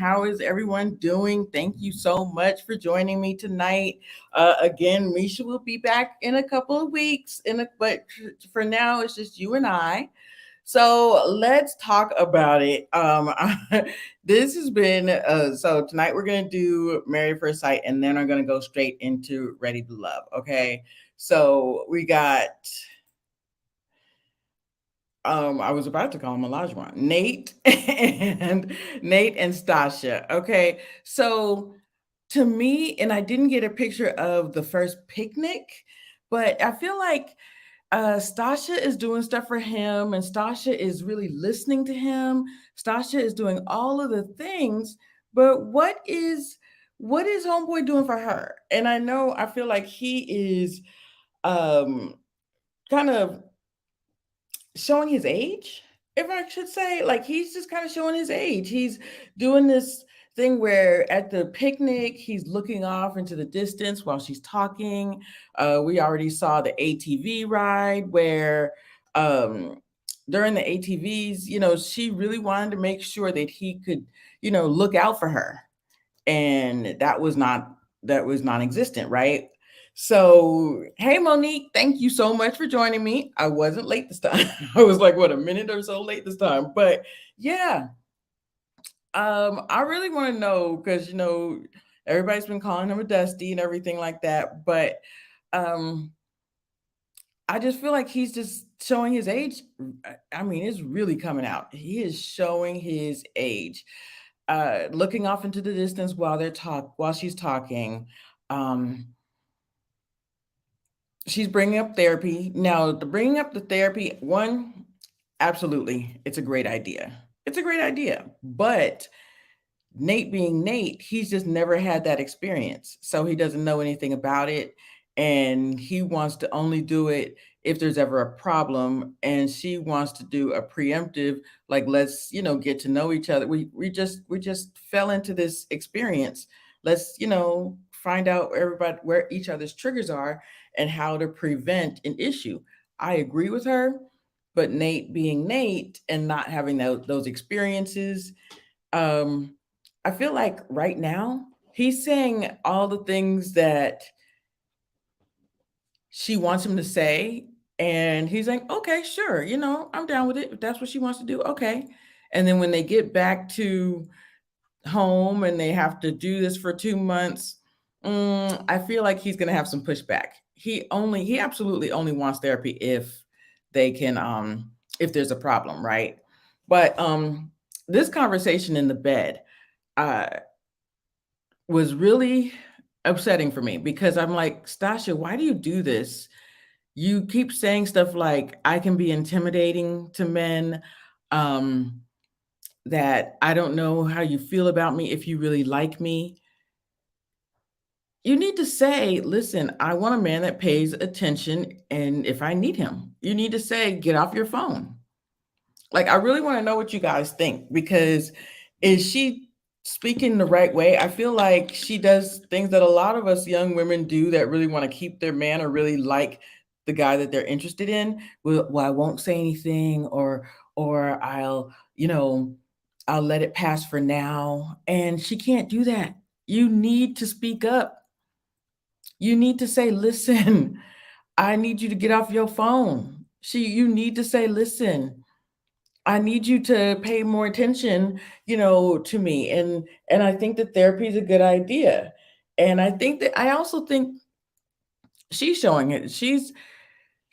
How is everyone doing? Thank you so much for joining me tonight. Again, Misha will be back in a couple of weeks, but for now, it's just you and I. So let's talk about it. This has been so tonight we're gonna do Married at First Sight, and then I'm gonna go straight into Ready to Love. Okay, so we got I was about to call him Elijah, Nate and Stasha. Okay, so to me, and I didn't get a picture of the first picnic, but I feel like Stasha is doing stuff for him, and Stasha is really listening to him. Stasha is doing all of the things, but what is Homeboy doing for her? And I feel like he is um, kind of showing his age, if I should say. Like he's just kind of showing his age. He's doing this thing where at the picnic he's looking off into the distance while she's talking. We already saw the ATV ride where um during the ATVs, she really wanted to make sure that he could, look out for her, and that was non-existent, right? So, hey Monique, thank you so much for joining me. I wasn't late this time. I was like what, a minute or so late this time, but yeah. I really want to know because everybody's been calling him a Dusty and everything like that, but um I just feel like he's just showing his age. I mean, it's really coming out. He is showing his age. Looking off into the distance while she's talking. Um, she's bringing up therapy. Now, the bringing up the therapy, one, absolutely, it's a great idea. It's a great idea. But Nate being Nate, he's just never had that experience. So he doesn't know anything about it. And he wants to only do it if there's ever a problem. And she wants to do a preemptive, like, let's, get to know each other. We just fell into this experience. Let's, find out everybody where each other's triggers are and how to prevent an issue. I agree with her, but Nate being Nate and not having those experiences, um, I feel like right now he's saying all the things that she wants him to say. And he's like, okay, sure, I'm down with it. If that's what she wants to do, okay. And then when they get back to home and they have to do this for 2 months, I feel like he's gonna have some pushback. He absolutely only wants therapy they can if there's a problem, right? But this conversation in the bed, uh was really upsetting for me because I'm like, Stasha, why do you do this? You keep saying stuff like, I can be intimidating to men, um, that I don't know how you feel about me if you really like me. You need to say, listen, I want a man that pays attention, and if I need him, you need to say, get off your phone. Like, I really want to know what you guys think because is she speaking the right way? I feel like she does things that a lot of us young women do that really want to keep their man or really like the guy that they're interested in. Well, I won't say anything, or I'll let it pass for now. And she can't do that. You need to speak up. You need to say, listen, I need you to get off your phone. You need to say, listen, I need you to pay more attention, to me. And I think that therapy is a good idea. And I also think she's showing it. She's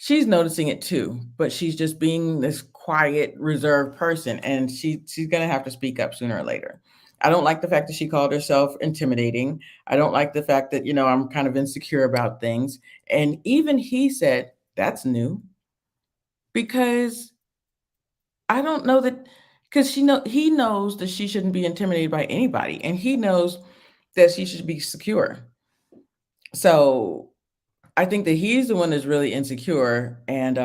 noticing it too, but she's just being this quiet, reserved person, and she's gonna have to speak up sooner or later. I don't like the fact that she called herself intimidating. I don't like the fact that, I'm kind of insecure about things. And even he said that's new because I don't know that because he knows that she shouldn't be intimidated by anybody, and he knows that she should be secure. So I think that he's the one that's really insecure, and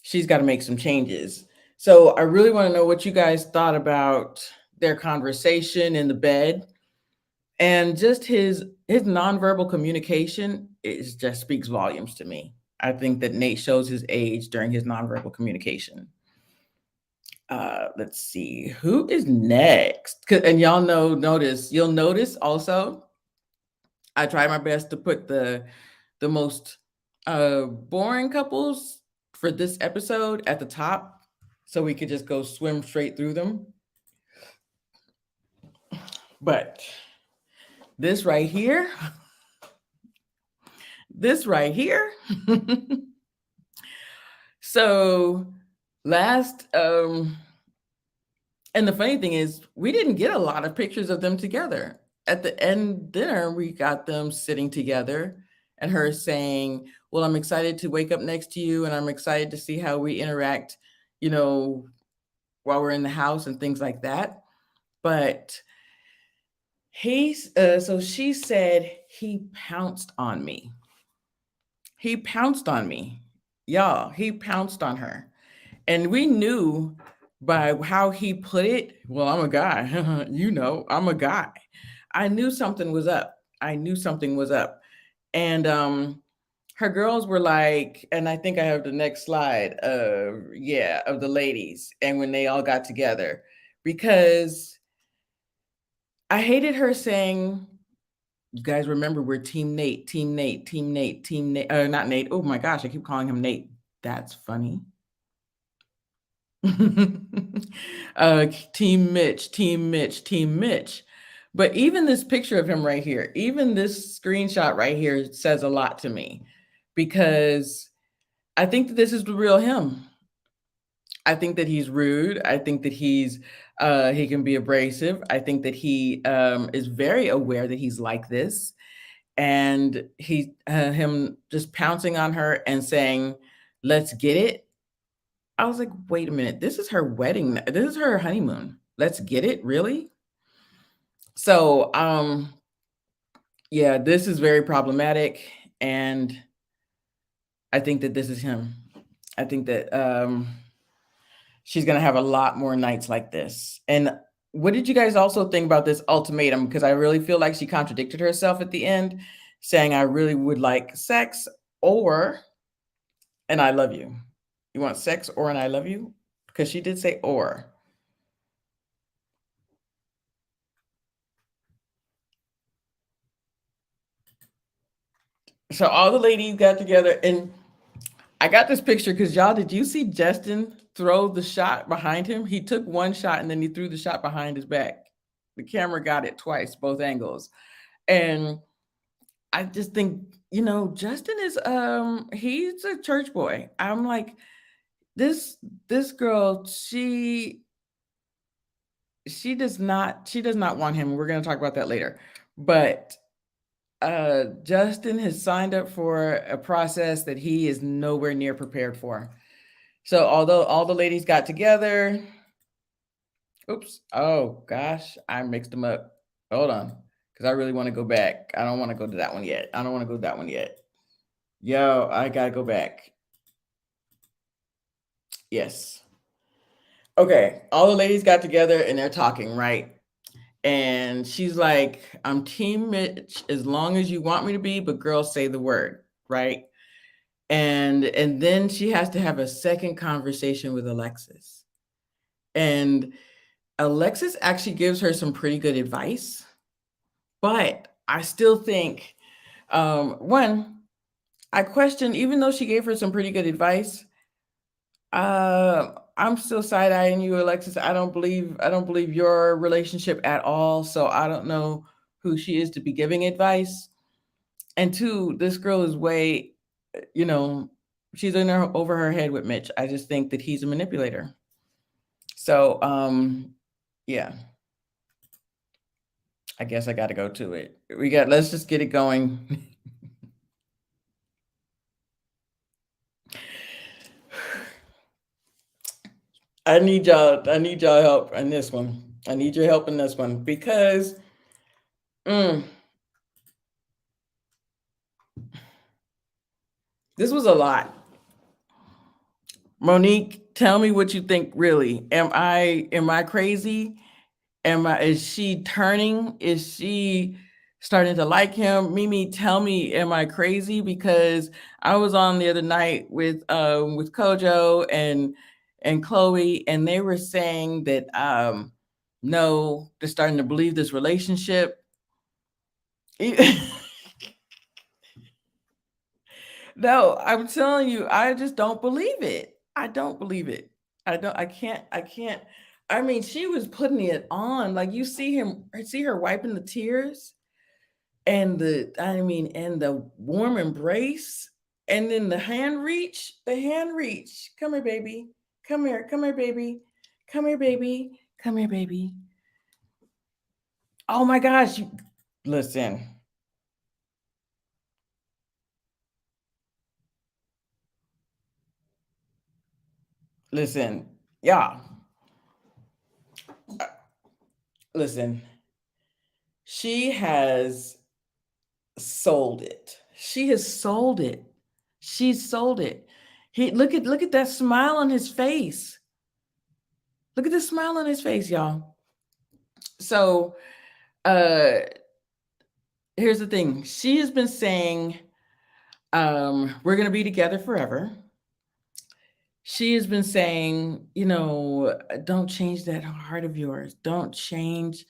she's got to make some changes. So I really want to know what you guys thought about their conversation in the bed, and just his nonverbal communication is just speaks volumes to me. I think that Nate shows his age during his nonverbal communication. Let's see who is next. And y'all you'll notice also, I try my best to put the most boring couples for this episode at the top so we could just go swim straight through them. But this right here, this right here. So last and the funny thing is we didn't get a lot of pictures of them together. At the end dinner, we got them sitting together and her saying, "Well, I'm excited to wake up next to you and I'm excited to see how we interact, you know, while we're in the house and things like that." But so she said he pounced on me. He pounced on me. Y'all, he pounced on her. And we knew by how he put it, well, I'm a guy. I'm a guy. I knew something was up. I knew something was up. And her girls were like, and I think I have the next slide of the ladies and when they all got together, because I hated her saying, you guys remember we're team Nate, team Nate, team Nate, team Nate, not Nate. Oh my gosh, I keep calling him Nate. That's funny. Team Mitch, team Mitch, team Mitch. But even this picture of him right here, even this screenshot right here says a lot to me, because I think that this is the real him. I think that he's rude. I think that he can be abrasive. I think that he is very aware that he's like this, and him just pouncing on her and saying, "Let's get it." I was like, wait a minute, this is her wedding. This is her honeymoon. Let's get it, really? So, yeah, this is very problematic. And I think that this is him. I think that she's going to have a lot more nights like this. And what did you guys also think about this ultimatum? Because I really feel like she contradicted herself at the end, saying, I really would like sex or, and I love you. You want sex or and I love you? Because she did say or. So all the ladies got together, and I got this picture because y'all, did you see Justin throw the shot behind him? He took one shot and then he threw the shot behind his back. The camera got it twice, both angles. And I just think, Justin is he's a church boy. I'm like, this girl, she does not want him. We're gonna talk about that later. But Justin has signed up for a process that he is nowhere near prepared for. So although all the ladies got together, oops, oh gosh, I mixed them up. Hold on, because I really want to go back. I don't want to go to that one yet. I don't want to go to that one yet. Yo, I gotta go back. Yes. Okay, all the ladies got together and they're talking, right? And she's like, I'm Team Mitch as long as you want me to be, but girls say the word, right? And then she has to have a second conversation with Alexis. And Alexis actually gives her some pretty good advice, but I still think one, I question, even though she gave her some pretty good advice, I'm still side-eyeing you, Alexis. I don't believe your relationship at all. So I don't know who she is to be giving advice. And two, this girl is way, you know, she's over her head with Mitch. I just think that he's a manipulator. So yeah, I guess I gotta go to it. Let's just get it going. I need y'all help on this one. I need your help in this one because mm, this was a lot. Monique, tell me what you think really. Am I crazy? Is she turning? Is she starting to like him? Mimi, tell me, am I crazy? Because I was on the other night with Kojo, and Chloe, and they were saying that no, they're starting to believe this relationship. No, I'm telling you, I just don't believe it. I don't believe it. I can't. I mean, she was putting it on. Like you see her wiping the tears and and the warm embrace and then the hand reach. Come here, baby. Come here, baby. Come here, baby. Come here, baby. Oh my gosh. Listen, listen. Yeah. uh, Listen. She has sold it. She has sold it. She's sold it. Look at that smile on his face. Look at the smile on his face, y'all. So uh here's the thing. She has been saying, we're gonna be together forever. She has been saying, don't change that heart of yours. Don't change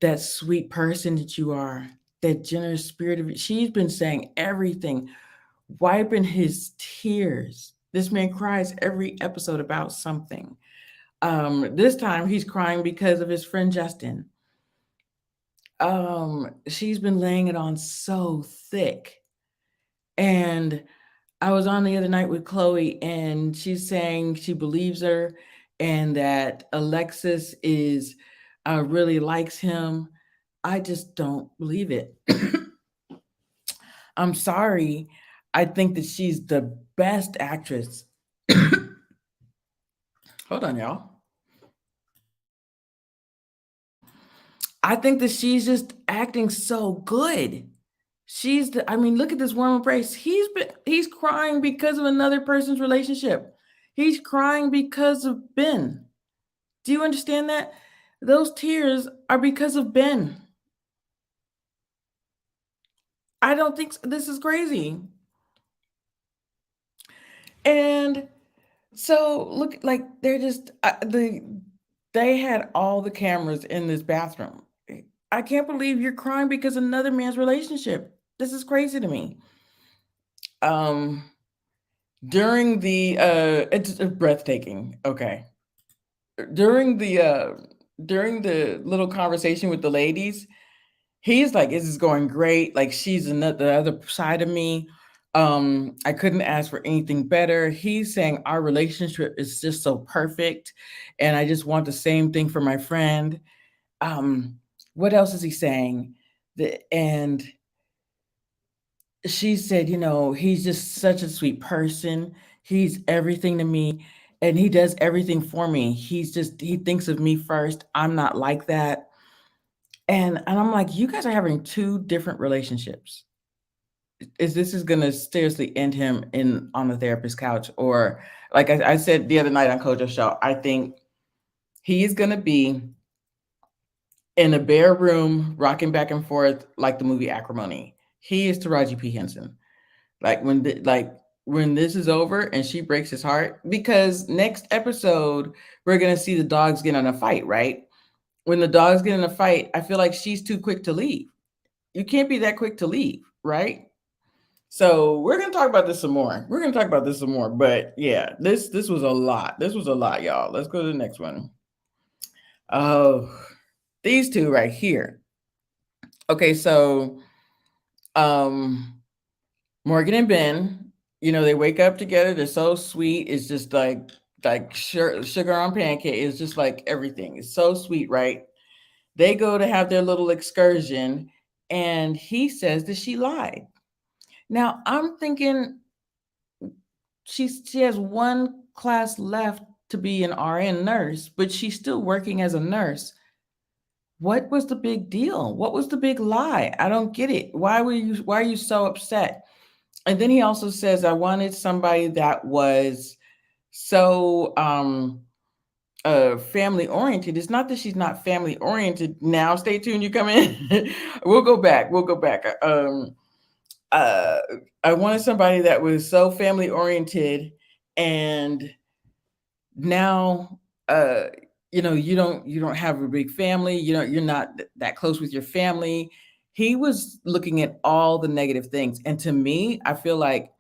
that sweet person that you are, that generous spirit of you. She's been saying everything, wiping his tears. This man cries every episode about something. This time he's crying because of his friend Justin. She's been laying it on so thick. And I was on the other night with Chloe, and she's saying she believes her and that Alexis is really likes him. I just don't believe it. I'm sorry. I think that she's the best actress. Hold on, y'all. I think that she's just acting so good. I mean, look at this warm embrace. He's crying because of another person's relationship. He's crying because of Ben. Do you understand that? Those tears are because of Ben. I don't think this is crazy. And so look, like they're just they had all the cameras in this bathroom. I can't believe you're crying because another man's relationship. This is crazy to me. Um, during the it's breathtaking. Okay, during the uh during the little conversation with the ladies, he's like, "This is going great. Like she's the other side of me. I couldn't ask for anything better." He's saying our relationship is just so perfect, and I just want the same thing for my friend. Um, what else is he saying? And she said, he's just such a sweet person. He's everything to me, and he does everything for me. He thinks of me first. I'm not like that. And I'm like, you guys are having two different relationships. Is gonna seriously end him in on the therapist couch? Or like I said the other night on Kojo's show, I think he is gonna be in a bare room rocking back and forth like the movie Acrimony. He is Taraji P. Henson. Like when this is over and she breaks his heart, because next episode we're gonna see the dogs get in a fight, right? When the dogs get in a fight, I feel like she's too quick to leave. You can't be that quick to leave, right? So we're gonna talk about this some more. We're gonna talk about this some more. But yeah, this was a lot. This was a lot, y'all. Let's go to the next one. Oh, these two right here. Okay, so um Morgan and Ben, they wake up together. They're so sweet. It's just like sugar on pancake. It's just like everything. It's so sweet, right? They go to have their little excursion, and he says that she lied. Now I'm thinking she has one class left to be an RN nurse, but she's still working as a nurse. What was the big deal? What was the big lie? I don't get it. Why are you so upset? And then he also says, I wanted somebody that was so family oriented. It's not that she's not family oriented. Now stay tuned, you come in. We'll go back. Uh I wanted somebody that was so family oriented and now, uh, you don't have a big family, you're not that close with your family. He was looking at all the negative things. And to me, I feel like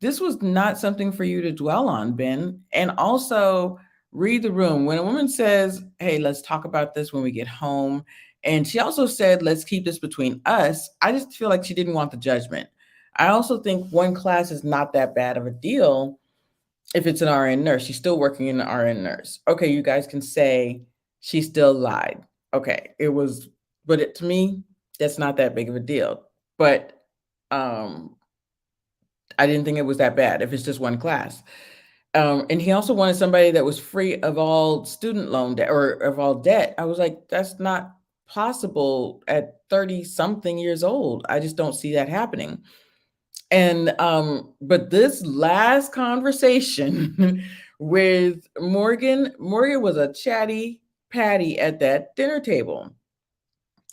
this was not something for you to dwell on, Ben. And also read the room. When a woman says, "Hey, let's talk about this when we get home," and she also said, "Let's keep this between us," I just feel like she didn't want the judgment. I also think one class is not that bad of a deal if it's an RN nurse. She's still working in an RN nurse. Okay, you guys can say she still lied. Okay, it was, but to me, that's not that big of a deal. But um, I didn't think it was that bad if it's just one class. And he also wanted somebody that was free of all student loan debt or of all debt. I was like, that's not possible at 30 something years old. I just don't see that happening. And but this last conversation with Morgan was a chatty patty at that dinner table.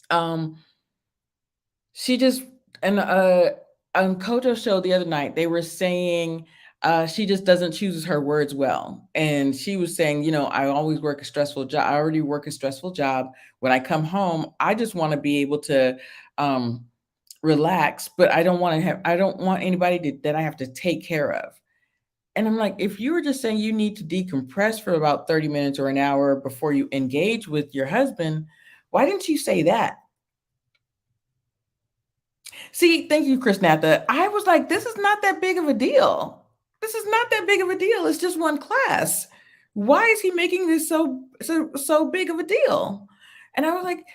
Um, she just and on Kojo's show the other night, they were saying she just doesn't choose her words well. And she was saying, I always work a stressful job. I already work a stressful job. When I come home, I just want to be able to um, relax, but I don't want anybody that I have to take care of. And I'm like, if you were just saying you need to decompress for about 30 minutes or an hour before you engage with your husband, why didn't you say that? See, thank you, Chris Natha. I was like, this is not that big of a deal. This is not that big of a deal. It's just one class. Why is he making this so big of a deal? And I was like,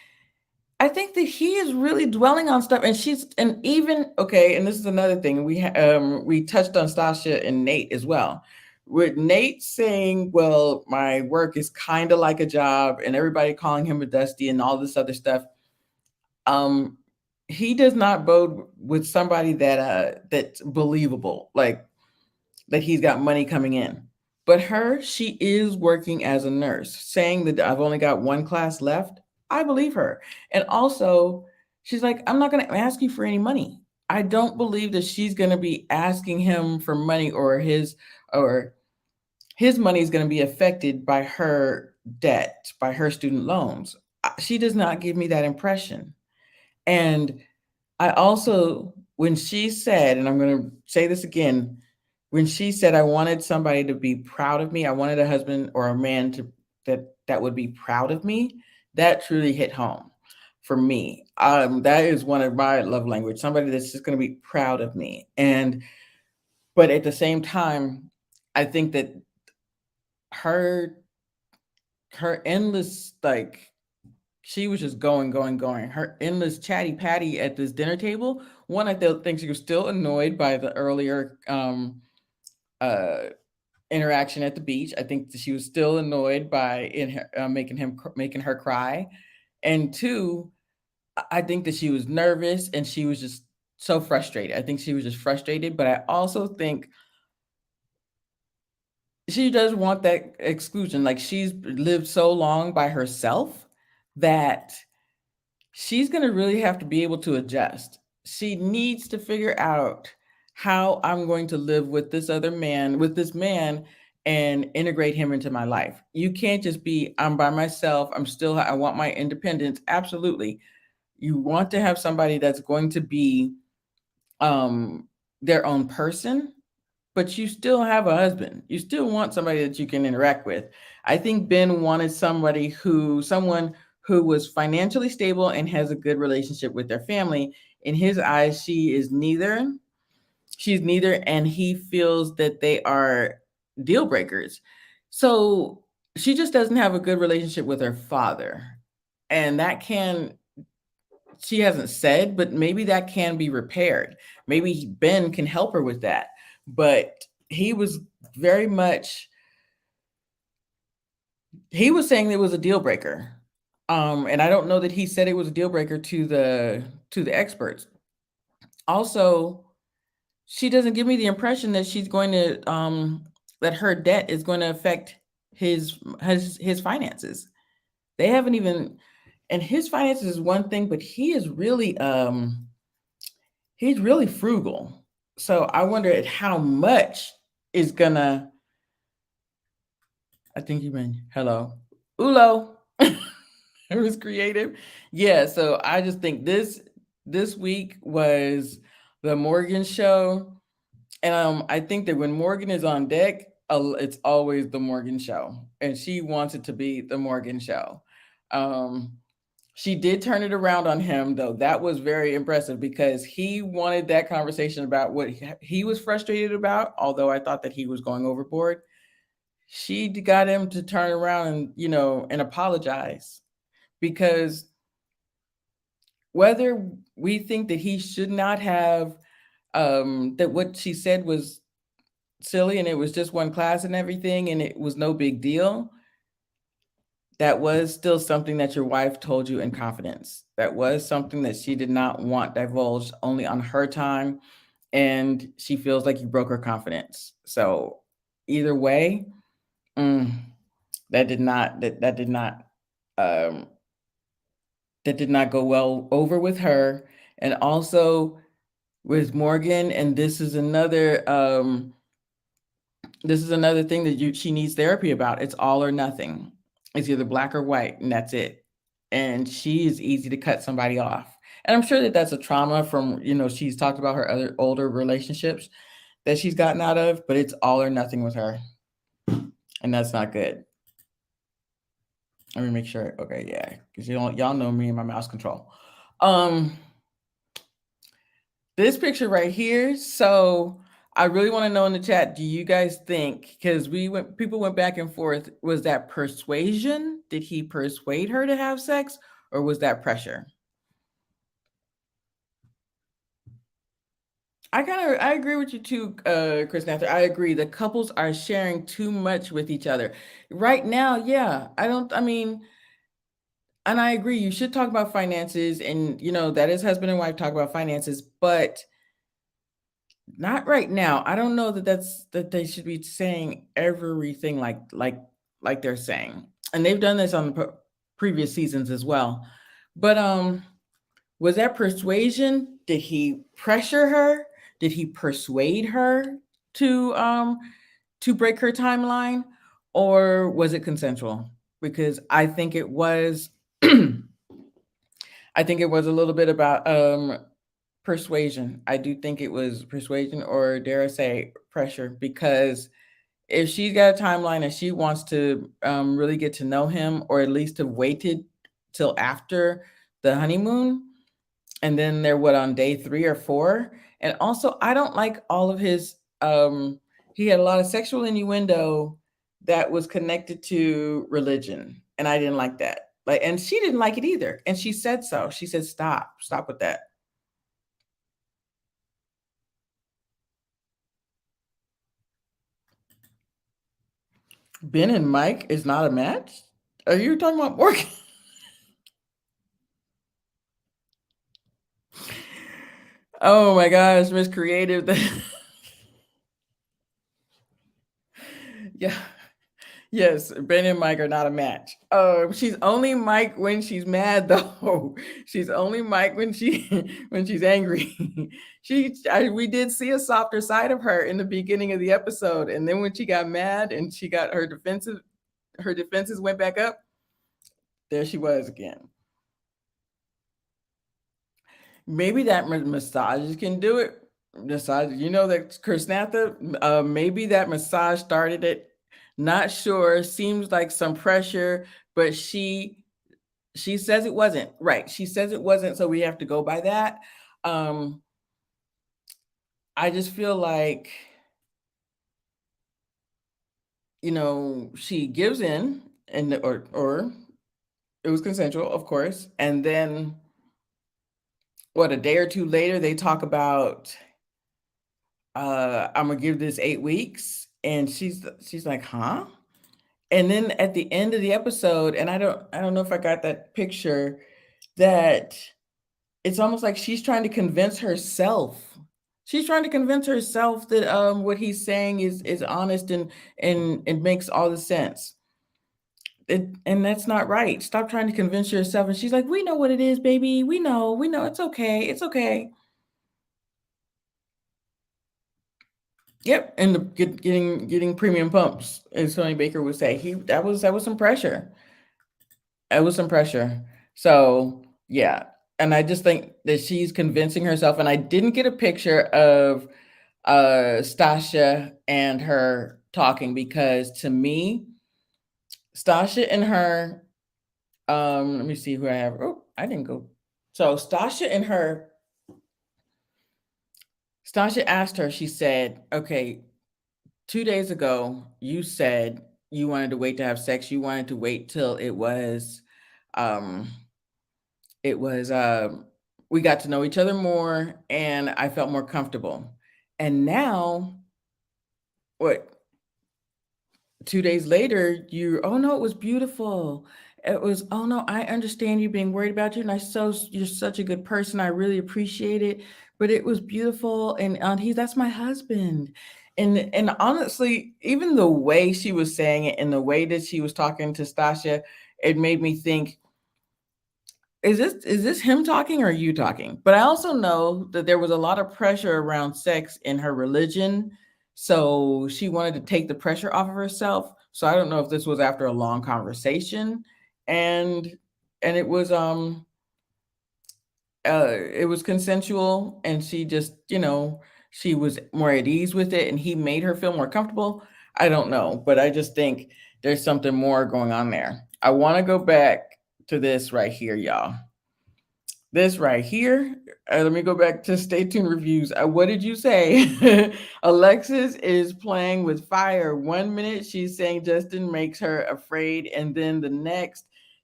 I think that he is really dwelling on stuff, and even okay. And this is another thing we touched on Stasha and Nate as well. With Nate saying, "Well, my work is kind of like a job," and everybody calling him a dusty and all this other stuff. Um, he does not bode with somebody that's believable, like that he's got money coming in. But she is working as a nurse, saying that I've only got one class left. I believe her. And also, she's like, I'm not going to ask you for any money. I don't believe that she's going to be asking him for money, or his money is going to be affected by her debt, by her student loans. She does not give me that impression. And I also, when she said, and I'm going to say this again, when she said I wanted somebody to be proud of me, I wanted a husband or a man that would be proud of me, that truly hit home for me. That is one of my love language, somebody that's just going to be proud of me. And but at the same time, I think that her her endless, like, she was just going, going, going. Her endless chatty patty at this dinner table. One, I think she was still annoyed by the earlier uh, interaction at the beach. I think that she was still annoyed by making her cry. And two, I think that she was nervous and she was just so frustrated. I think she was just frustrated. But I also think she does want that exclusion. Like, she's lived so long by herself that she's going to really have to be able to adjust. She needs to figure out how I'm going to live with this man, and integrate him into my life. You can't just be, I'm by myself. I want my independence. Absolutely. You want to have somebody that's going to be um, their own person, but you still have a husband. You still want somebody that you can interact with. I think Ben wanted someone who was financially stable and has a good relationship with their family. In his eyes, she's neither, and he feels that they are deal breakers. So she just doesn't have a good relationship with her father. And she hasn't said, but maybe that can be repaired. Maybe Ben can help her with that. But he was very much, he was saying it was a deal breaker. And I don't know that he said it was a deal breaker to the experts. Also, she doesn't give me the impression that she's going to that her debt is going to affect his finances. They haven't even, and his finances is one thing, but he's really frugal. So I wonder at how much is gonna I think you meant hello. Ulo. It was creative. Yeah, so I just think this week was the Morgan show. And I think that when Morgan is on deck, it's always the Morgan show. And she wants it to be the Morgan show. Um, she did turn it around on him, though. That was very impressive because he wanted that conversation about what he was frustrated about, although I thought that he was going overboard. She got him to turn around and, and apologize because whether we think that he should not have, that what she said was silly and it was just one class and everything and it was no big deal, that was still something that your wife told you in confidence. That was something that she did not want divulged only on her time, and she feels like you broke her confidence. So either way, mm, that did not that did not um, that did not go well over with her, and also with Morgan. And this is another thing that she needs therapy about. It's all or nothing. It's either black or white, and that's it. And she is easy to cut somebody off. And I'm sure that that's a trauma from, she's talked about her other older relationships that she's gotten out of, but it's all or nothing with her. And that's not good. Let me make sure. Okay, yeah. Because y'all know me and my mouse control. Um, this picture right here. So I really want to know in the chat, do you guys think, because people went back and forth, was that persuasion? Did he persuade her to have sex, or was that pressure? I agree with you too, Chris Nather. I agree. The couples are sharing too much with each other. Right now, yeah. I mean, and I agree, you should talk about finances, and that is husband and wife talk about finances, but not right now. I don't know that they should be saying everything like they're saying. And they've done this on the previous seasons as well. But was that persuasion? Did he pressure her? Did he persuade her to to break her timeline, or was it consensual? Because I think it was I think it was a little bit about persuasion. I do think it was persuasion, or dare I say pressure, because if she's got a timeline and she wants to really get to know him, or at least have waited till after the honeymoon, and then they're on day 3 or 4. And also, I don't like all of his. He had a lot of sexual innuendo that was connected to religion, and I didn't like that. Like, and she didn't like it either, and she said so. She said, stop with that." Ben and Mike is not a match? Are you talking about Morgan? Oh my gosh, Miss Creative. Yeah. Yes, Ben and Mike are not a match. She's only Mike when she's mad, though. She's only Mike when when she's angry. We did see a softer side of her in the beginning of the episode, and then when she got mad and she got her defenses went back up. There she was again. Maybe that massage can do it. Massage, that Chris Natha, maybe that massage started it. Not sure. Seems like some pressure, but she says it wasn't. Right. She says it wasn't, so we have to go by that. I just feel like, she gives in, and or it was consensual, of course. And then a day or two later they talk about, I'm gonna give this 8 weeks, and she's like, huh? And then at the end of the episode, and I don't know if I got that picture, that it's almost like she's trying to convince herself. She's trying to convince herself that what he's saying is honest, and it makes all the sense. And that's not right. Stop trying to convince yourself. And she's like, we know what it is, baby. We know, it's okay. It's okay. Yep, and getting premium pumps, as Tony Baker would say. He that was some pressure. It was some pressure. So yeah, and I just think that she's convincing herself. And I didn't get a picture of Stasha and her talking, because to me, Stasha and her, let me see who I have. Oh, I didn't go. So Stasha asked her, she said, okay, 2 days ago, you said you wanted to wait to have sex. You wanted to wait till um, it was we got to know each other more and I felt more comfortable. And now, what, 2 days later, oh no, it was beautiful. It was, oh no, I understand you being worried about you, and you're such a good person. I really appreciate it. But it was beautiful, and that's my husband. And honestly, even the way she was saying it and the way that she was talking to Stasha, it made me think, is this him talking or you talking? But I also know that there was a lot of pressure around sex in her religion, so she wanted to take the pressure off of herself. So I don't know if this was after a long conversation, and it was consensual, and she just, she was more at ease with it, and he made her feel more comfortable. I don't know, but I just think there's something more going on there. I want to go back to this right here, y'all. This right here. Let me go back to Stay Tuned Reviews. What did you say? Alexis is playing with fire. 1 minute she's saying Justin makes her afraid, and then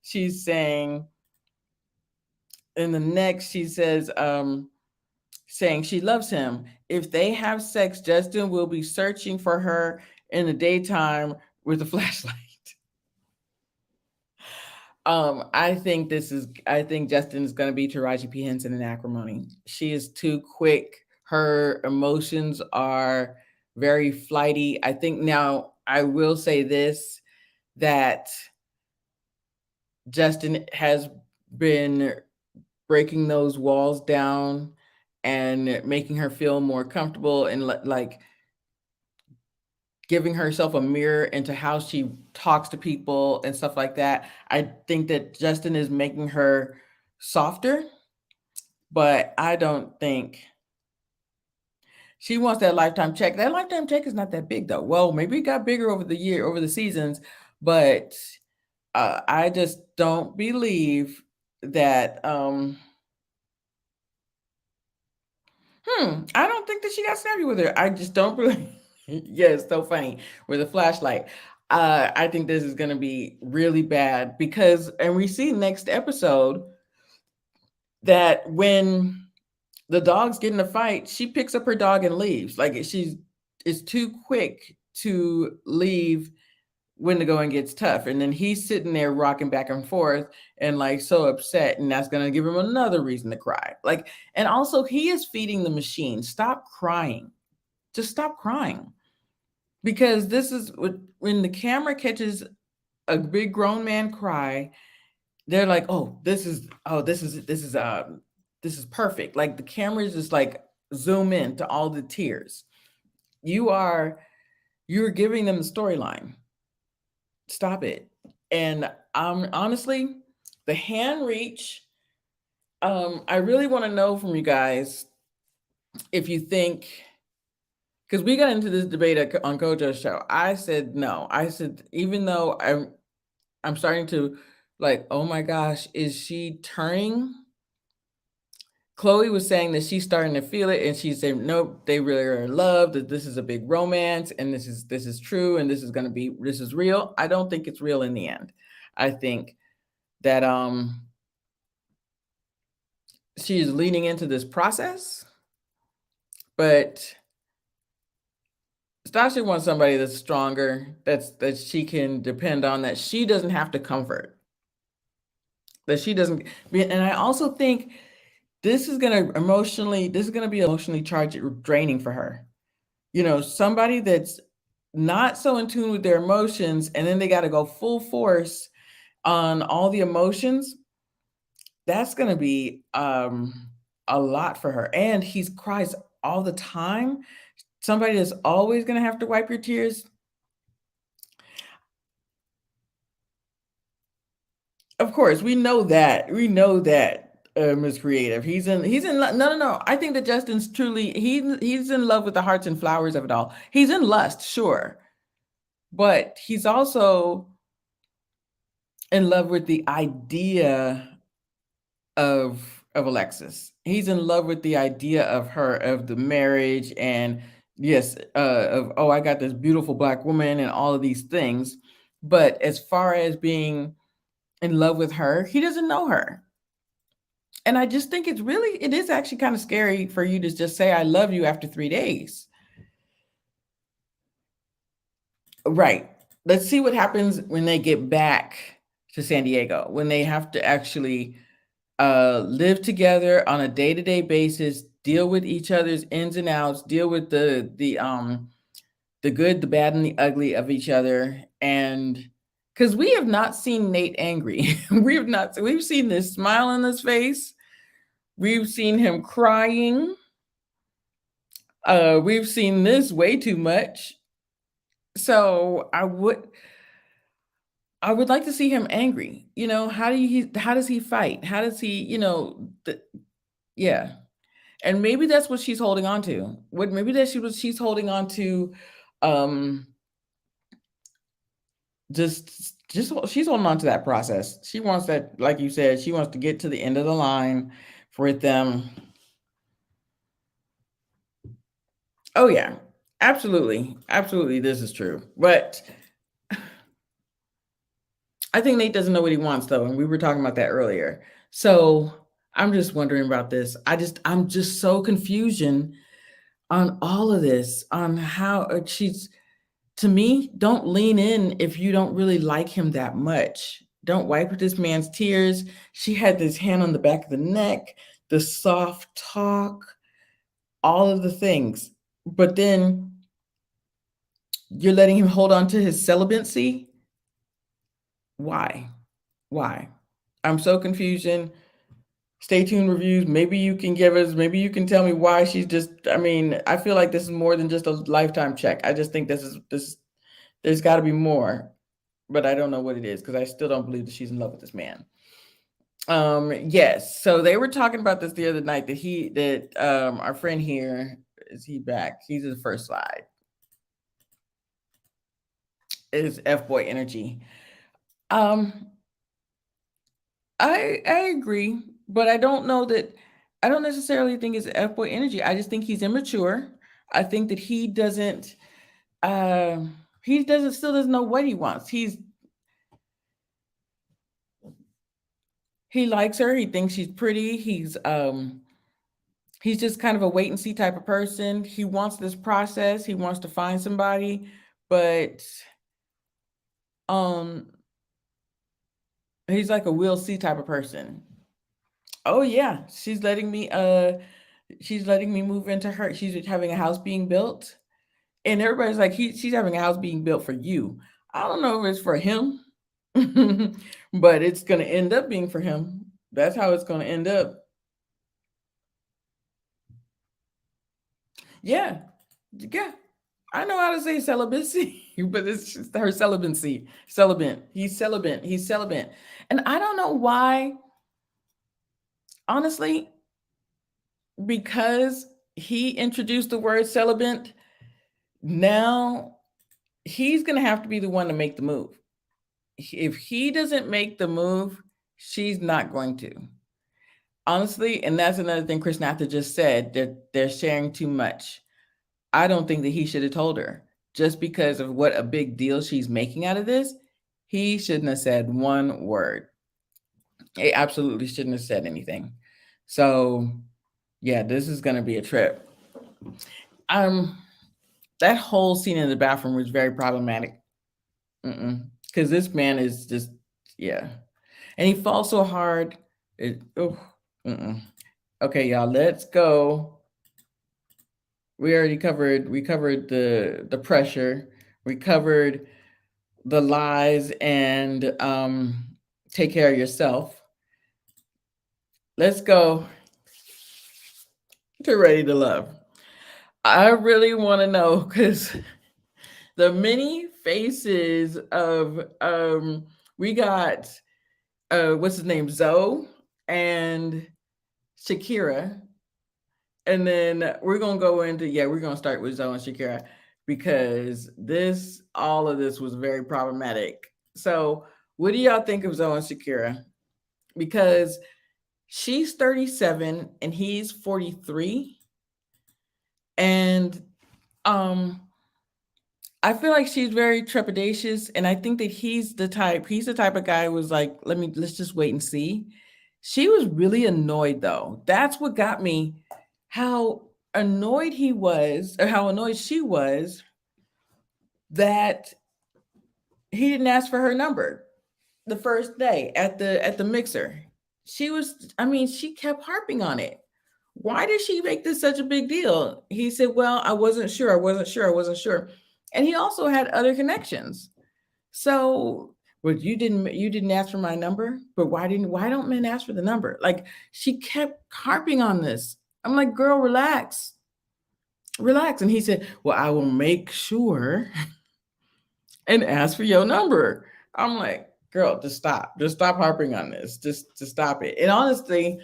she's saying, the next she says, saying she loves him. If they have sex, Justin will be searching for her in the daytime with a flashlight. I think Justin is going to be Taraji P. Henson in Acrimony. She is too quick. Her emotions are very flighty. I think, now I will say this, that Justin has been breaking those walls down and making her feel more comfortable, and like giving herself a mirror into how she talks to people and stuff like that. I think that Justin is making her softer, but I don't think she wants that lifetime check. That lifetime check is not that big though. Well, maybe it got bigger over the seasons, but I just don't believe that. I don't think that she got snappy with her. I just don't believe. Yeah, it's so funny with a flashlight. I think this is going to be really bad, because, and we see next episode that when the dogs get in a fight, she picks up her dog and leaves. Like, she's is too quick to leave when the going gets tough. And then he's sitting there rocking back and forth and like so upset. And that's going to give him another reason to cry. Like, and also he is feeding the machine. Stop crying. Just stop crying. Because this is when the camera catches a big grown man cry, they're like, oh, this is perfect. Like, the camera is just like zoom in to all the tears. You're giving them the storyline. Stop it. And honestly, the hand reach, I really want to know from you guys if you think, because we got into this debate on Kojo's show. I said no. I said, even though I'm starting to, like, oh my gosh, is she turning? Chloe was saying that she's starting to feel it, and she said, nope, they really are in love, that this is a big romance, and this is true, and this is real. I don't think it's real in the end. I think that she's leaning into this process, but Stasha wants somebody that's stronger, that she can depend on, that she doesn't have to comfort, that she doesn't. And I also think this is going to be emotionally charged, draining for her. Somebody that's not so in tune with their emotions, and then they got to go full force on all the emotions. That's going to be a lot for her. And he cries all the time. Somebody that's always gonna have to wipe your tears. Of course, we know that. We know that, Miss Creative. He's in no, no, no. I think that Justin's truly he's in love with the hearts and flowers of it all. He's in lust, sure, but he's also in love with the idea of Alexis. He's in love with the idea of her, of the marriage, and yes, of oh, I got this beautiful black woman and all of these things. But as far as being in love with her, he doesn't know her. And I just think it is actually kind of scary for you to just say I love you after 3 days. Right. Let's see what happens when they get back to San Diego, when they have to actually live together on a day-to-day basis, deal with each other's ins and outs, deal with the good, the bad, and the ugly of each other. And because we have not seen Nate angry. We've seen this smile on his face. We've seen him crying. We've seen this way too much. So I would like to see him angry. How does he fight? How does he, yeah. And maybe that's what she's holding on to. What maybe that she's holding on to, um just she's holding on to that process. She wants that, like you said, she wants to get to the end of the line for them. Oh yeah, absolutely, absolutely, this is true. But I think Nate doesn't know what he wants though, and we were talking about that earlier. So I'm just wondering about this. I'm just so confusion on all of this, on how she's to me, don't lean in if you don't really like him that much. Don't wipe with this man's tears. She had this hand on the back of the neck, the soft talk, all of the things. But then you're letting him hold on to his celibacy. Why? Why? I'm so confusion. Stay tuned reviews. Maybe you can tell me why she's just, I mean, I feel like this is more than just a lifetime check. I just think there's got to be more, but I don't know what it is because I still don't believe that she's in love with this man. Yes. So they were talking about this the other night that our friend here, is he back? He's in the first slide. Is F boy energy. Um, I agree, but I don't know that I don't necessarily think it's F boy energy. I just think he's immature. I think that he doesn't still doesn't know what he wants. He likes her. He thinks she's pretty. He's just kind of a wait and see type of person. He wants this process. He wants to find somebody, but um he's like a we'll see type of person. Oh yeah, she's letting me move into her. She's having a house being built, and everybody's like she's having a house being built for you. I don't know if it's for him, but it's going to end up being for him. That's how it's going to end up. Yeah. Yeah. I know how to say celibacy, but it's just her celibacy. Celibate. He's celibate. He's celibate. And I don't know why, honestly, because he introduced the word celibate, now he's going to have to be the one to make the move. If he doesn't make the move, she's not going to. Honestly, and that's another thing Chris Natha just said, that they're sharing too much. I don't think that he should have told her just because of what a big deal she's making out of this. He shouldn't have said one word. He absolutely shouldn't have said anything. So, yeah, this is going to be a trip. Um, that whole scene in the bathroom was very problematic. Because this man is just, yeah, and he falls so hard. Mm-mm. Okay, y'all, let's go. We covered the pressure. We covered the lies and take care of yourself. Let's go to Ready to Love. I really want to know because the many faces of we got what's his name, Zoe and Shakira, and then we're gonna go into, yeah, we're gonna start with Zoe and Shakira because this all of this was very problematic. So what do y'all think of Zoe and Shakira? Because she's 37 and he's 43, and um I feel like she's very trepidatious, and I think that he's the type of guy who was like, let's just wait and see. She was really annoyed though. That's what got me, how annoyed he was, or how annoyed she was that he didn't ask for her number the first day at the mixer. She was, I mean, she kept harping on it. Why did she make this such a big deal? He said, well, I wasn't sure. I wasn't sure. I wasn't sure. And he also had other connections. So, but you didn't ask for my number, but why don't men ask for the number? Like, she kept harping on this. I'm like, girl, relax. Relax. And he said, well, I will make sure and ask for your number. I'm like, girl, just stop. Just stop harping on this. Just stop it. And honestly,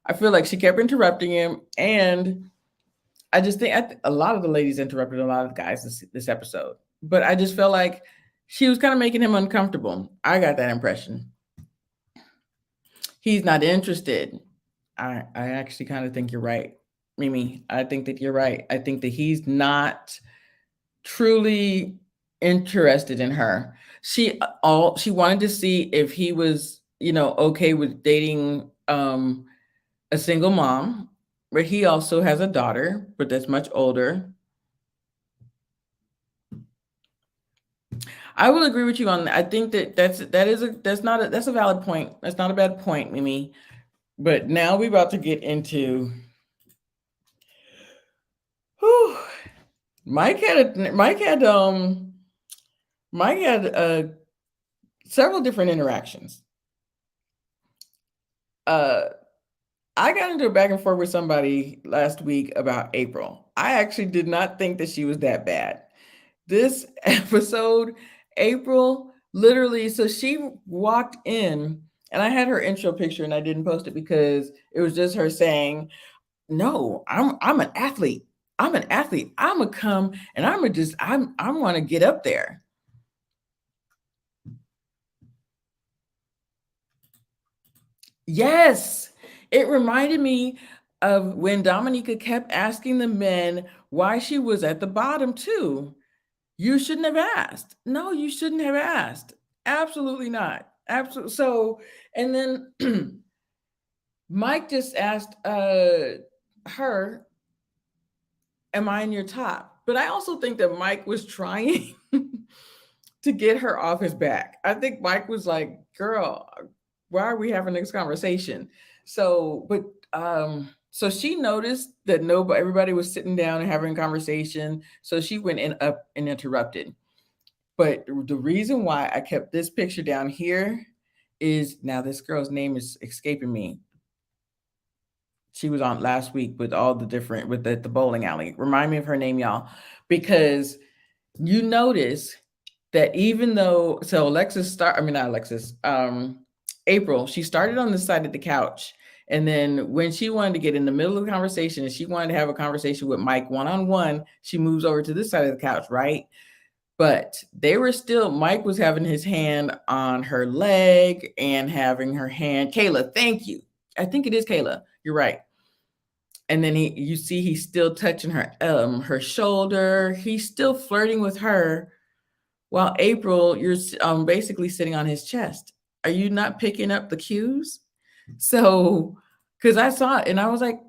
I feel like she kept interrupting him, and I just think a lot of the ladies interrupted a lot of the guys this episode, but I just felt like she was kind of making him uncomfortable. I got that impression. He's not interested. I actually kind of think you're right, Mimi. I think that you're right. I think that he's not truly interested in her. She wanted to see if he was, okay with dating a single mom, but he also has a daughter, but that's much older. I will agree with you on that. I think that that's a valid point. That's not a bad point, Mimi. But now we're about to get into, whew, Mike had several different interactions. Uh I got into a back and forth with somebody last week about April. I actually did not think that she was that bad. This episode, April literally, so she walked in, and I had her intro picture and I didn't post it because it was just her saying, "No, I'm an athlete. I'm an athlete. I'm gonna come and I'm gonna just I want to get up there." Yes. It reminded me of when Dominica kept asking the men why she was at the bottom too. You shouldn't have asked. No, you shouldn't have asked. Absolutely not. Absolutely. So, and then Mike just asked her, "Am I in your top?" But I also think that Mike was trying to get her off his back. I think Mike was like, "Girl, why are we having this conversation?" So, but so she noticed that nobody, everybody was sitting down and having a conversation. So she went in up and interrupted. But the reason why I kept this picture down here is, now this girl's name is escaping me. She was on last week with all the different with the bowling alley. Remind me of her name, y'all, because you notice that even though, so Alexis start, I mean not Alexis, April, she started on the side of the couch. And then when she wanted to get in the middle of the conversation and she wanted to have a conversation with Mike one-on-one, she moves over to this side of the couch, right? But they were still, Mike was having his hand on her leg and having her hand, Kayla, thank you. I think it is Kayla. You're right. And then you see he's still touching her shoulder. He's still flirting with her, while April, you're basically sitting on his chest. Are you not picking up the cues? So, because I saw it and I was like,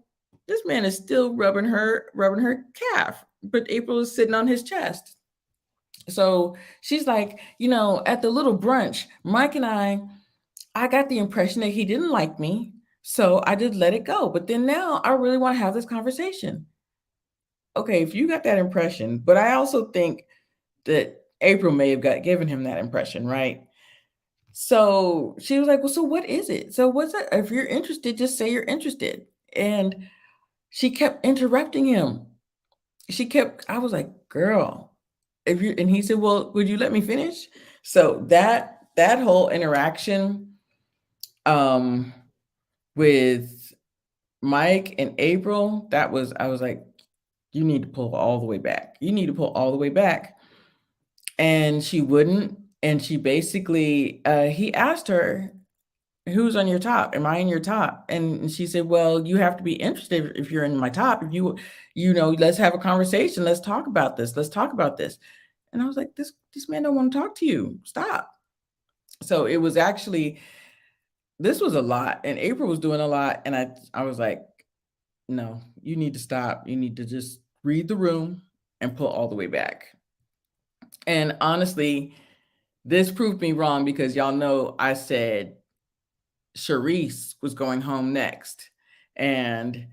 this man is still rubbing her calf, but April is sitting on his chest. So she's like, at the little brunch, Mike and I got the impression that he didn't like me. So I just let it go. But then now I really want to have this conversation. Okay, if you got that impression, but I also think that April may have given him that impression, right? So she was like, well, so what is it? So what's it? If you're interested, just say you're interested. And she kept interrupting him. I was like, girl, if you, and he said, well, would you let me finish? So that whole interaction um with Mike and April, I was like, you need to pull all the way back. You need to pull all the way back. And she wouldn't. And she basically, he asked her, who's on your top? Am I in your top? And she said, well, you have to be interested if you're in my top. If you know, let's have a conversation. Let's talk about this. Let's talk about this. And I was like, this man don't want to talk to you. Stop. So it was actually, this was a lot. And April was doing a lot. And I was like, no, you need to stop. You need to just read the room and pull all the way back. And honestly, this proved me wrong because y'all know I said Charisse was going home next. And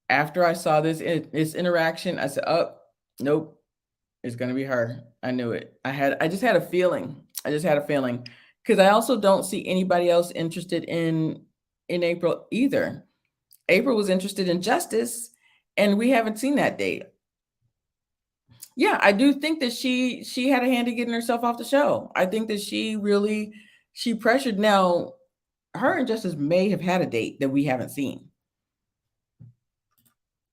after I saw this interaction, I said, "Oh, nope, it's gonna be her." I knew it. I just had a feeling. I just had a feeling because I also don't see anybody else interested in April either. April was interested in Justice, and we haven't seen that date. Yeah, I do think that she had a hand in getting herself off the show. I think that she pressured. Now, her and Justice may have had a date that we haven't seen.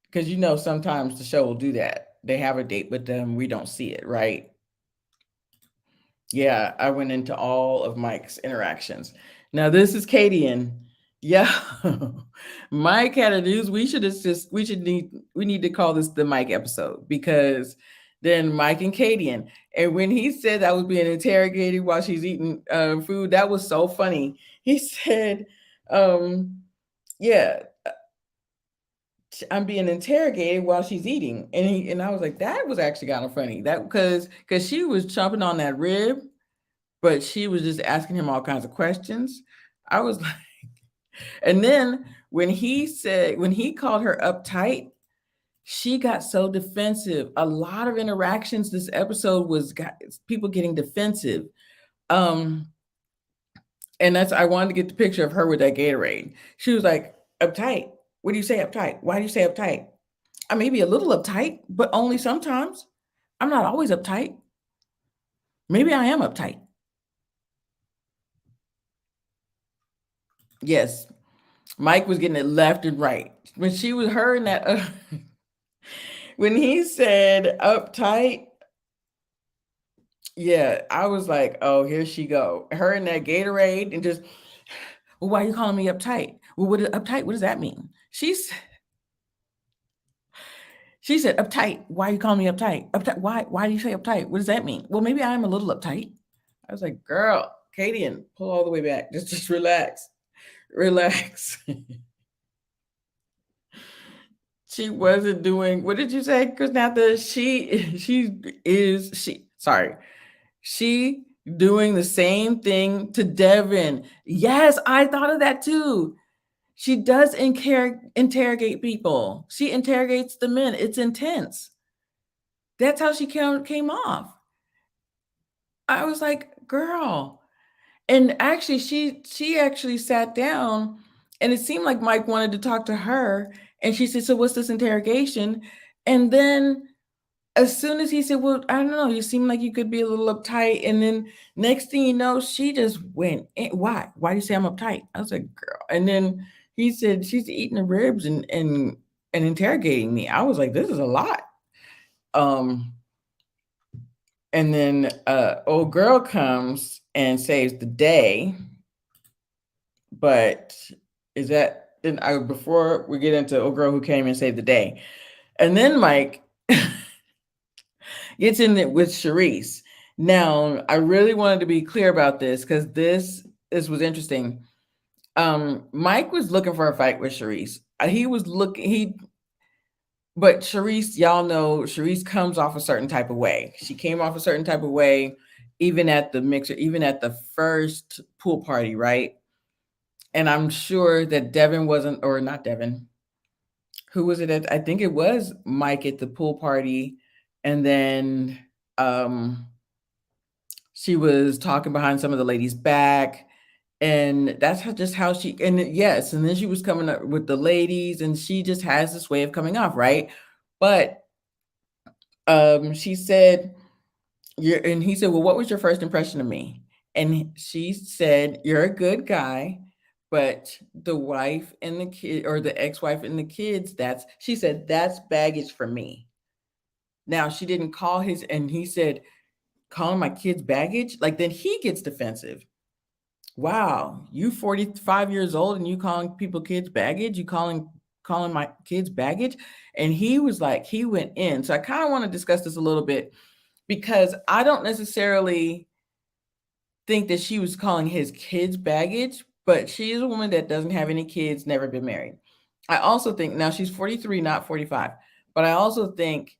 Because you know sometimes the show will do that. They have a date, but then we don't see it, right? Yeah, I went into all of Mike's interactions. Now this is Katie and yeah, Mike had a news. We need to call this the Mike episode because then Mike and Katie and when he said I was being interrogated while she's eating food, that was so funny. He said, um, "Yeah, I'm being interrogated while she's eating," and I was like, that was actually kind of funny. That because she was chomping on that rib, but she was just asking him all kinds of questions. I was like, and then when he called her uptight, she got so defensive. A lot of interactions this episode was got people getting defensive. Um, and that's I wanted to get the picture of her with that Gatorade. She was like, uptight. What do you say uptight? Why do you say uptight? I may be a little uptight, but only sometimes. I'm not always uptight. Maybe I am uptight. Yes, Mike was getting it left and right. When she was her and that, when he said uptight, yeah, I was like, oh, here she go. Her and that Gatorade and just, well, why are you calling me uptight? Well, uptight? What does that mean? She said uptight. Why are you calling me uptight? Uptight? Why do you say uptight? What does that mean? Well, maybe I'm a little uptight. I was like, girl, Katie, and pull all the way back. Just relax. Relax. She wasn't doing what did you say, Krisnatha? She doing the same thing to Devin. Yes, I thought of that too. She does interrogate people. She interrogates the men. It's intense. That's how she came off. I was like, girl. And actually, she actually sat down, and it seemed like Mike wanted to talk to her. And she said, "So what's this interrogation?" And then as soon as he said, "Well, I don't know, you seem like you could be a little uptight," and then next thing you know, she just went, "Why? Why do you say I'm uptight?" I was like, "Girl." And then he said, "She's eating the ribs and interrogating me." I was like, "This is a lot." Um, and then old girl comes and saves the day. But is that then I before we get into old girl who came and saved the day, and then Mike gets in it with Charisse. Now, I really wanted to be clear about this because this was interesting. Mike was looking for a fight with Charisse. He was looking but Charisse, y'all know Charisse comes off a certain type of way. She came off a certain type of way, even at the mixer, even at the first pool party, right? And I'm sure that Devin wasn't, or not Devin. Who was it at? I think it was Mike at the pool party, and then she was talking behind some of the ladies' back, and that's just how she. And yes, and then she was coming up with the ladies, and she just has this way of coming off, right? But She said, and he said, well, what was your first impression of me? And she said, you're a good guy, but the wife and the kid, or the ex-wife and the kids, she said, that's baggage for me. Now, she didn't call and he said, calling my kids baggage? Like, then he gets defensive. Wow, you 45 years old and you calling people kids baggage? You calling my kids baggage? And he was like, he went in. So I kind of want to discuss this a little bit because I don't necessarily think that she was calling his kids baggage, but she's a woman that doesn't have any kids, never been married. I also think now she's 43, not 45, but I also think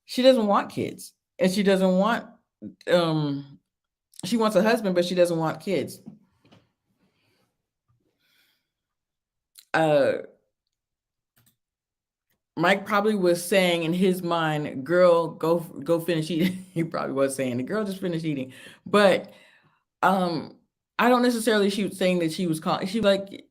she doesn't want kids and she doesn't want, um, she wants a husband, but she doesn't want kids. Uh, Mike probably was saying in his mind, "Girl, go finish eating." He probably was saying, "The girl just finished eating," but um, I don't necessarily. She was saying that she was calling. She was like,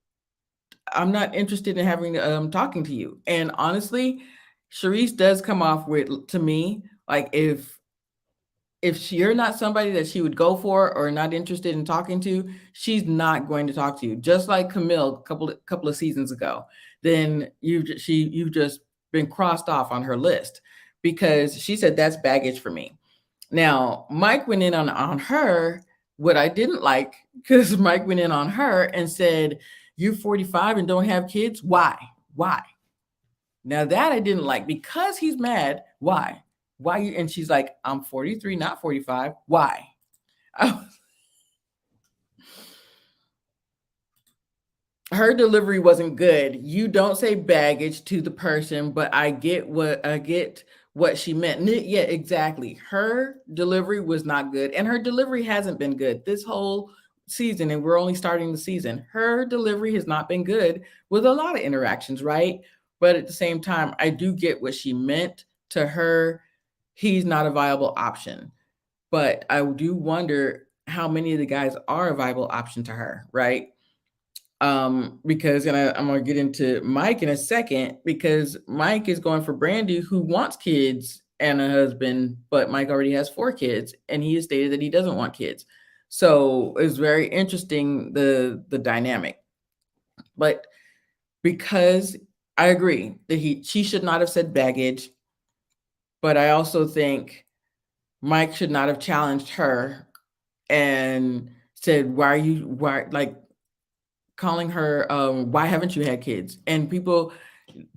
"I'm not interested in having talking to you." And honestly, Sharice does come off with to me like if you're not somebody that she would go for or not interested in talking to, she's not going to talk to you. Just like Camille couple of seasons ago, then you've just been crossed off on her list because she said that's baggage for me. Now Mike went in on her. What I didn't like because Mike went in on her and said, "You're 45 and don't have kids. Why? Why?" Now that I didn't like because he's mad. Why? Why you? And she's like, I'm 43, not 45. Why? Her delivery wasn't good. You don't say baggage to the person, but I get what she meant. Yeah, exactly. Her delivery was not good, and her delivery hasn't been good this whole season. And we're only starting the season. Her delivery has not been good with a lot of interactions, right? But at the same time, I do get what she meant to her. He's not a viable option, but I do wonder how many of the guys are a viable option to her, right? Because I'm gonna get into Mike in a second because Mike is going for Brandy, who wants kids and a husband, but Mike already has 4 kids, and he has stated that he doesn't want kids. So it's very interesting the dynamic. But because I agree that she should not have said baggage, but I also think Mike should not have challenged her and said, why like calling her why haven't you had kids? And people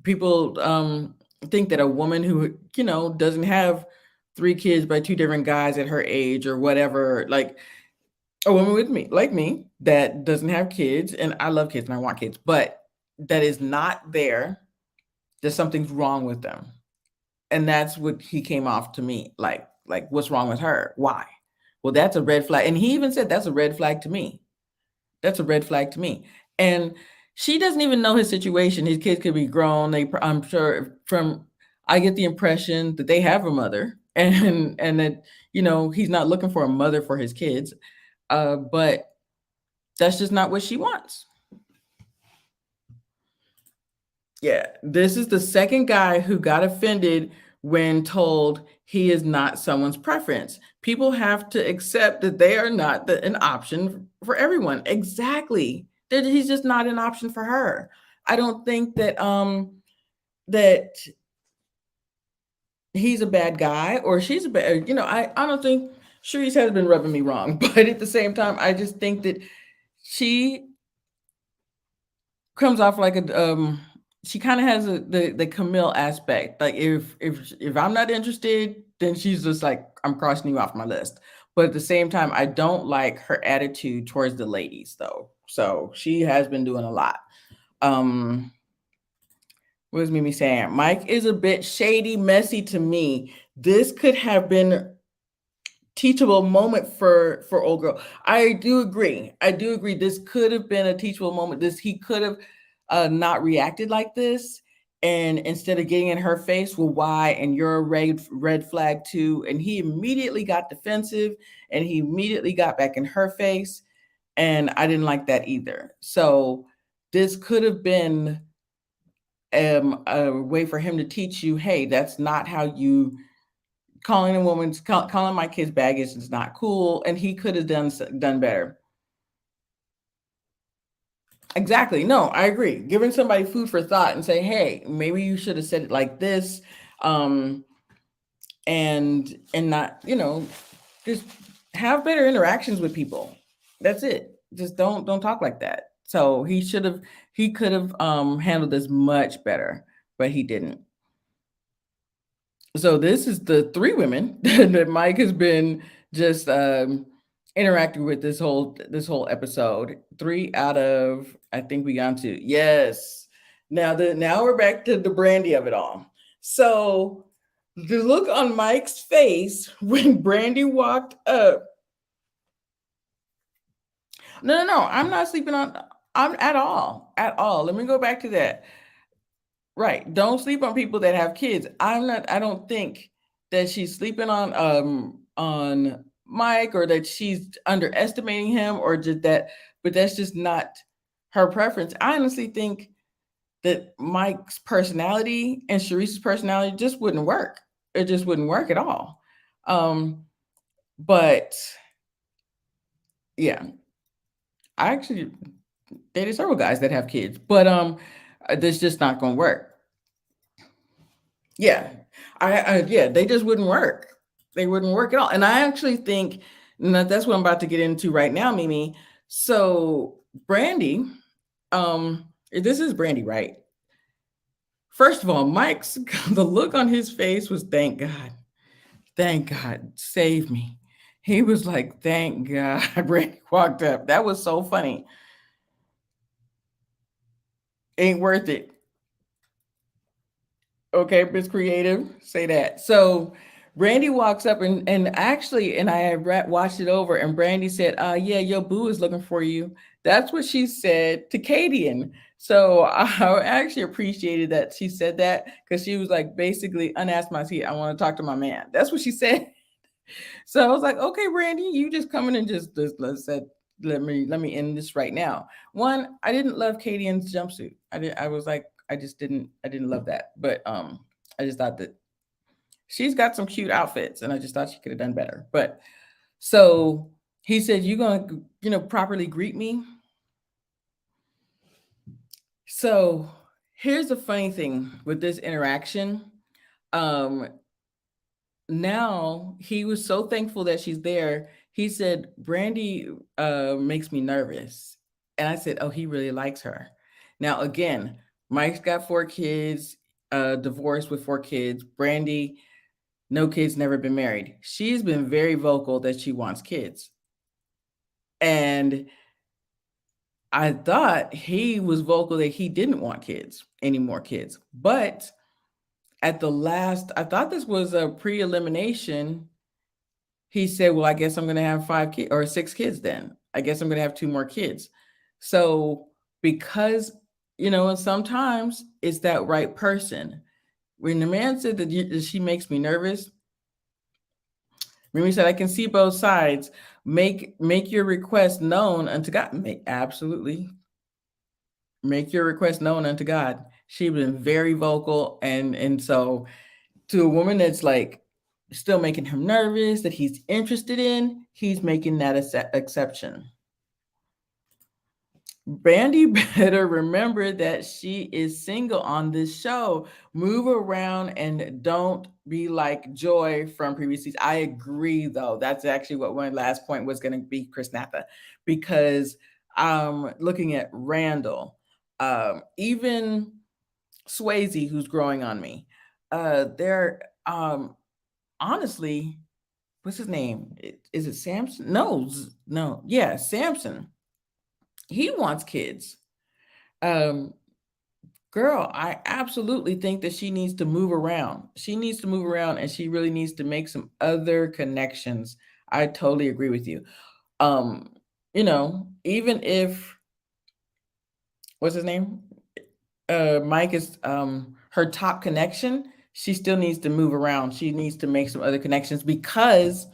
think that a woman who doesn't have 3 kids by 2 different guys at her age or whatever, like a woman with me like me that doesn't have kids, and I love kids and I want kids, but that is not there, that something's wrong with them. And that's what he came off to me like what's wrong with her? Why? Well, that's a red flag. And he even said that's a red flag to me. That's a red flag to me. And she doesn't even know his situation. His kids could be grown. I'm sure from I get the impression that they have a mother, and that he's not looking for a mother for his kids. But that's just not what she wants. Yeah, this is the second guy who got offended when told he is not someone's preference. People have to accept that they are not an option for everyone. Exactly. That he's just not an option for her. I don't think that he's a bad guy or she's a bad, I don't think Sharice has been rubbing me wrong, but at the same time, I just think that she comes off like she kind of has the Camille aspect. Like if I'm not interested, then she's just like, I'm crossing you off my list. But at the same time, I don't like her attitude towards the ladies though. So she has been doing a lot. Um what is Mimi saying? Mike is a bit shady, messy to me. This could have been teachable moment for old girl. I do agree. I do agree. This could have been a teachable moment. He could have not reacted like this, and instead of getting in her face, well, why? And you're a red flag too. And he immediately got defensive, and he immediately got back in her face, and I didn't like that either. So this could have been a way for him to teach you, hey, that's not how you calling my kids baggage is not cool, and he could have done better. Exactly. No, I agree. Giving somebody food for thought and say, "Hey, maybe you should have said it like this," um, and not, just have better interactions with people. That's it. Just don't talk like that. So he could have handled this much better, but he didn't. So this is the three women that Mike has been just interacting with this whole episode. Three out of, I think we got to, yes. Now we're back to the brandy of it all. So the look on Mike's face when Brandy walked up. No, no, no. I'm not sleeping on. I'm at all, at all. Let me go back to that. Right. Don't sleep on people that have kids. I don't think that she's sleeping on Mike, or that she's underestimating him, or just that, but that's just not her preference. I honestly think that Mike's personality and Sharice's personality just wouldn't work. It just wouldn't work at all. But yeah, I actually dated several guys that have kids, but that's just not gonna work. Yeah. Yeah, they just wouldn't work. They wouldn't work at all. And I actually think, and that's what I'm about to get into right now, Mimi. So Brandy, this is Brandy, right? First of all, Mike's the look on his face was thank God, save me. He was like, thank God, Brandy walked up. That was so funny. Ain't worth it. Okay, Miss Creative, say that. So Brandy walks up, and actually, and I had watched it over, and Brandy said, yeah, your boo is looking for you." That's what she said to Kadian. So I actually appreciated that she said that, because she was like, basically, unasked my seat. I want to talk to my man. That's what she said. So I was like, okay, Brandy, you just coming and just let me end this right now. One, I didn't love Kadian's jumpsuit. I was like, I didn't love that. But I just thought that she's got some cute outfits, and I just thought she could have done better. But so he said, "You gonna, properly greet me?" So here's the funny thing with this interaction. Um, Now he was so thankful that she's there. He said, "Brandy makes me nervous." And I said, "Oh, he really likes her." Now again, Mike's got four kids, divorced with four kids. Brandy, no kids, never been married. She's been very vocal that she wants kids. And I thought he was vocal that he didn't want kids, any more kids. But at the last, I thought this was a pre-elimination. He said, "Well, I guess I'm going to have five kids or six kids then. I guess I'm going to have two more kids." So, because, and sometimes it's that right person. When the man said that she makes me nervous, Mimi said, "I can see both sides. Make your request known unto God." Absolutely. Make your request known unto God. She's been very vocal, and so, to a woman that's like still making him nervous, that he's interested in, he's making that exception. Brandy better remember that she is single on this show. Move around and don't be like Joy from previous seasons. I agree, though. That's actually what my last point was going to be, Chris Natha, because looking at Randall, even Swayze, who's growing on me, they're honestly, what's his name? Is it Samson? No, no, yeah, Samson. He wants kids. Um, Girl, I absolutely think that she needs to move around. She needs to move around, and she really needs to make some other connections. I totally agree with you. Um, even if, what's his name? Mike is her top connection, she still needs to move around. She needs to make some other connections, because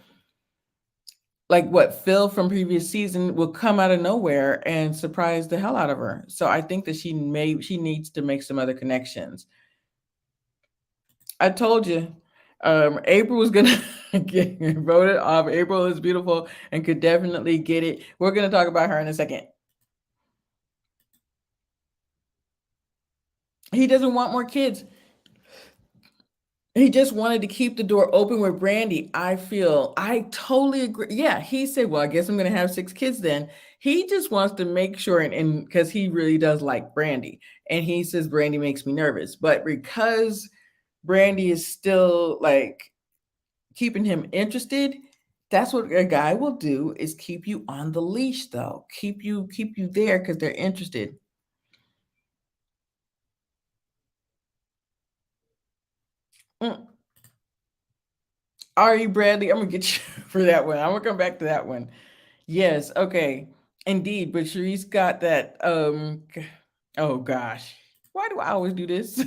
like what Phil from previous season will come out of nowhere and surprise the hell out of her. So I think that she needs to make some other connections. I told you. April was gonna get voted off. April is beautiful and could definitely get it. We're gonna talk about her in a second. He doesn't want more kids. He just wanted to keep the door open with Brandy. I totally agree. Yeah, he said, "Well, I guess I'm going to have 6 kids then." He just wants to make sure, and because he really does like Brandy, and he says Brandy makes me nervous, but because Brandy is still like keeping him interested, that's what a guy will do is keep you on the leash, though. Keep you there because they're interested. Mm. Ari Bradley, I'm gonna get you for that one. I'm gonna come back to that one. Yes, okay. Indeed, but Sharice got that oh gosh. Why do I always do this?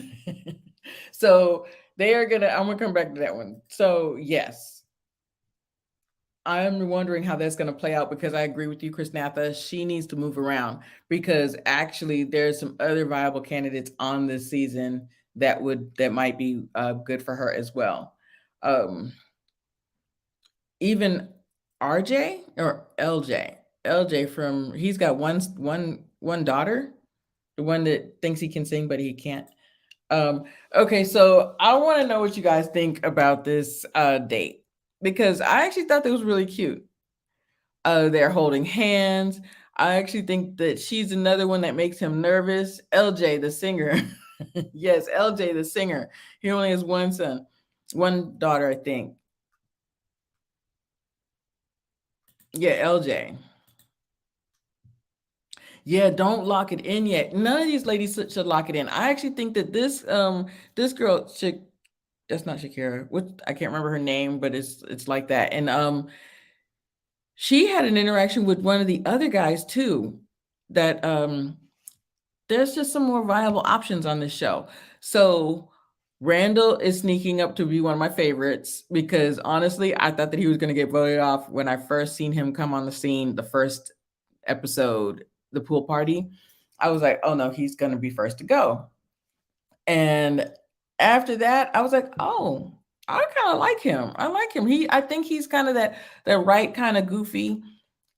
So they are gonna I'm gonna come back to that one. So yes, I'm wondering how that's gonna play out because I agree with you, Chris Natha. She needs to move around because actually there's some other viable candidates on this season that might be good for her as well. Um Even RJ or LJ? LJ from he's got one daughter, the one that thinks he can sing but he can't. Um, okay, so I want to know what you guys think about this date because I actually thought that was really cute. They're holding hands. I actually think that she's another one that makes him nervous. LJ, the singer. Yes, LJ, the singer. He only has one son, one daughter, I think. Yeah, LJ. Yeah, don't lock it in yet. None of these ladies should lock it in. I actually think that this girl should that's not Shakira. What I can't remember her name, but it's like that. And she had an interaction with one of the other guys too. That there's just some more viable options on this show. So Randall is sneaking up to be one of my favorites because honestly, I thought that he was going to get voted off when I first seen him come on the scene the first episode, the pool party. I was like, oh no, he's going to be first to go. And after that, I was like, oh, I kind of like him. I like him. I think he's kind of that right kind of goofy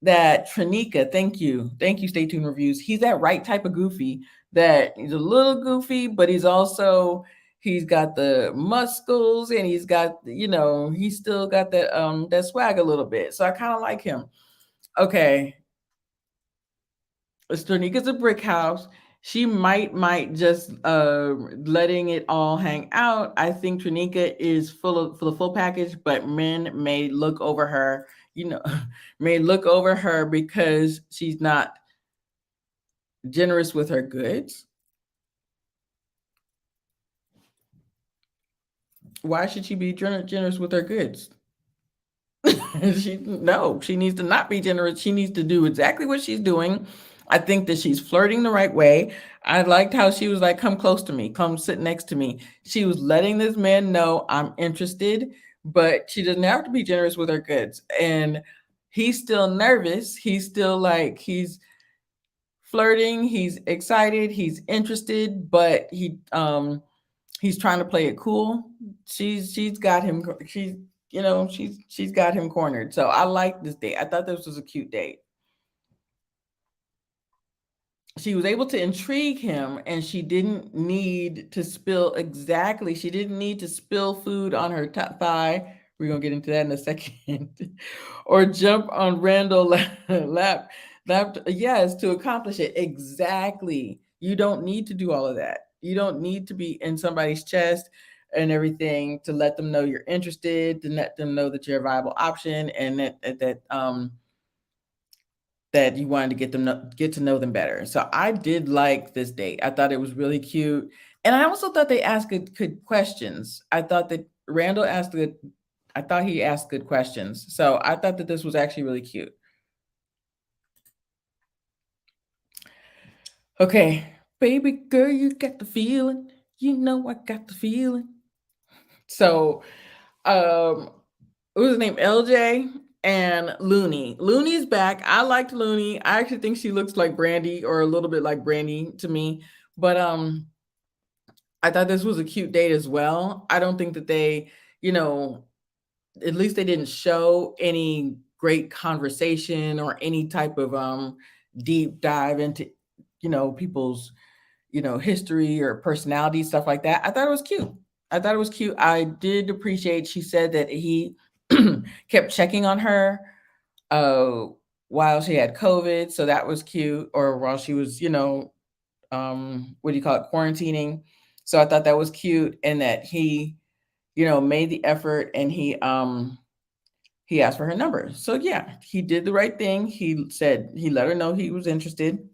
that Tranika, thank you, Stay Tuned Reviews. He's that right type of goofy that he's a little goofy, but he's got the muscles and he's got he's still got that swag a little bit. So I kind of like him. Okay, Stranika's a brick house. She might just letting it all hang out. I think Tranika is full of for the full package, but men may look over her, may look over her because she's not generous with her goods. Why should she be generous with her goods? She needs to not be generous. She needs to do exactly what she's doing. I think that she's flirting the right way. I liked how she was like, come close to me, come sit next to me. She was letting this man know I'm interested, but she doesn't have to be generous with her goods. And he's still nervous. He's still like, he's flirting, he's excited, he's interested, but he's trying to play it cool. She's got him. She's got him cornered. So I like this date. I thought this was a cute date. She was able to intrigue him and she didn't need to spill exactly. She didn't need to spill food on her top thigh. We're gonna get into that in a second. Or jump on Randall lap. Yes, to accomplish it. Exactly. You don't need to do all of that. You don't need to be in somebody's chest and everything to let them know you're interested, to let them know that you're a viable option and that you wanted to get to know them better. So I did like this date. I thought it was really cute, and I also thought they asked good questions. I thought that Randall asked good. I thought he asked good questions. So I thought that this was actually really cute. Okay, baby girl, you got the feeling. You know I got the feeling. So, what was his name? LJ and Looney. Looney's back. I liked Looney. I actually think she looks like Brandy or a little bit like Brandy to me. But I thought this was a cute date as well. I don't think that they you know, at least they didn't show any great conversation or any type of deep dive into, people's, history or personality, stuff like that. I thought it was cute. I thought it was cute. I did appreciate she said that he kept checking on her uh while she had COVID. So that was cute. Or while she was, what do you call it, quarantining. So I thought that was cute, and that he, made the effort, and he asked for her number. So yeah, he did the right thing. He let her know he was interested.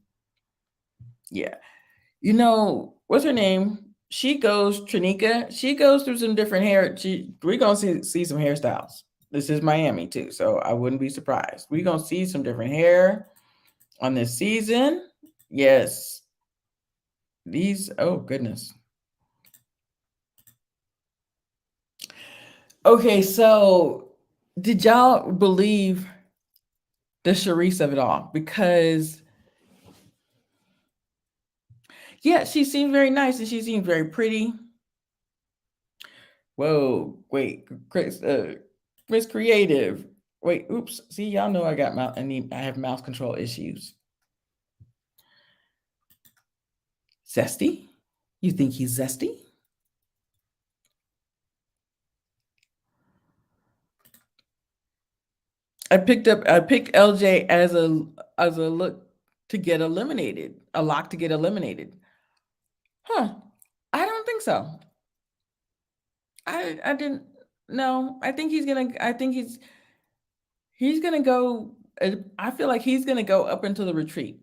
Yeah. What's her name? Trinika. She goes through some different hair. We're gonna see some hairstyles. This is Miami too, so I wouldn't be surprised. We're gonna see some different hair on this season. Yes. Oh goodness. Okay, so did y'all believe the Charisse of it all? Because yeah, she seemed very nice and she seemed very pretty. Whoa, wait, Chris, Miss Creative. Wait, oops. See, y'all know I got I have mouse control issues. Zesty? You think he's zesty? I picked LJ as a look to get eliminated, a lock to get eliminated. Huh. I don't think so. I didn't no, I think he's gonna go I feel like he's gonna go up into the retreat.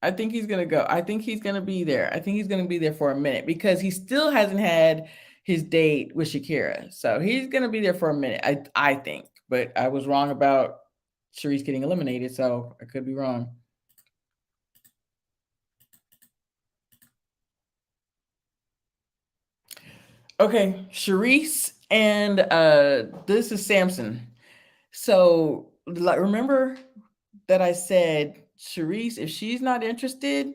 I think he's gonna go. I think he's gonna be there. I think he's gonna be there for a minute because he still hasn't had his date with Shakira. So he's gonna be there for a minute. I think, but I was wrong about Sharice getting eliminated, so I could be wrong. Okay, Sharice and this is Samson. So like, remember that I said Sharice, if she's not interested,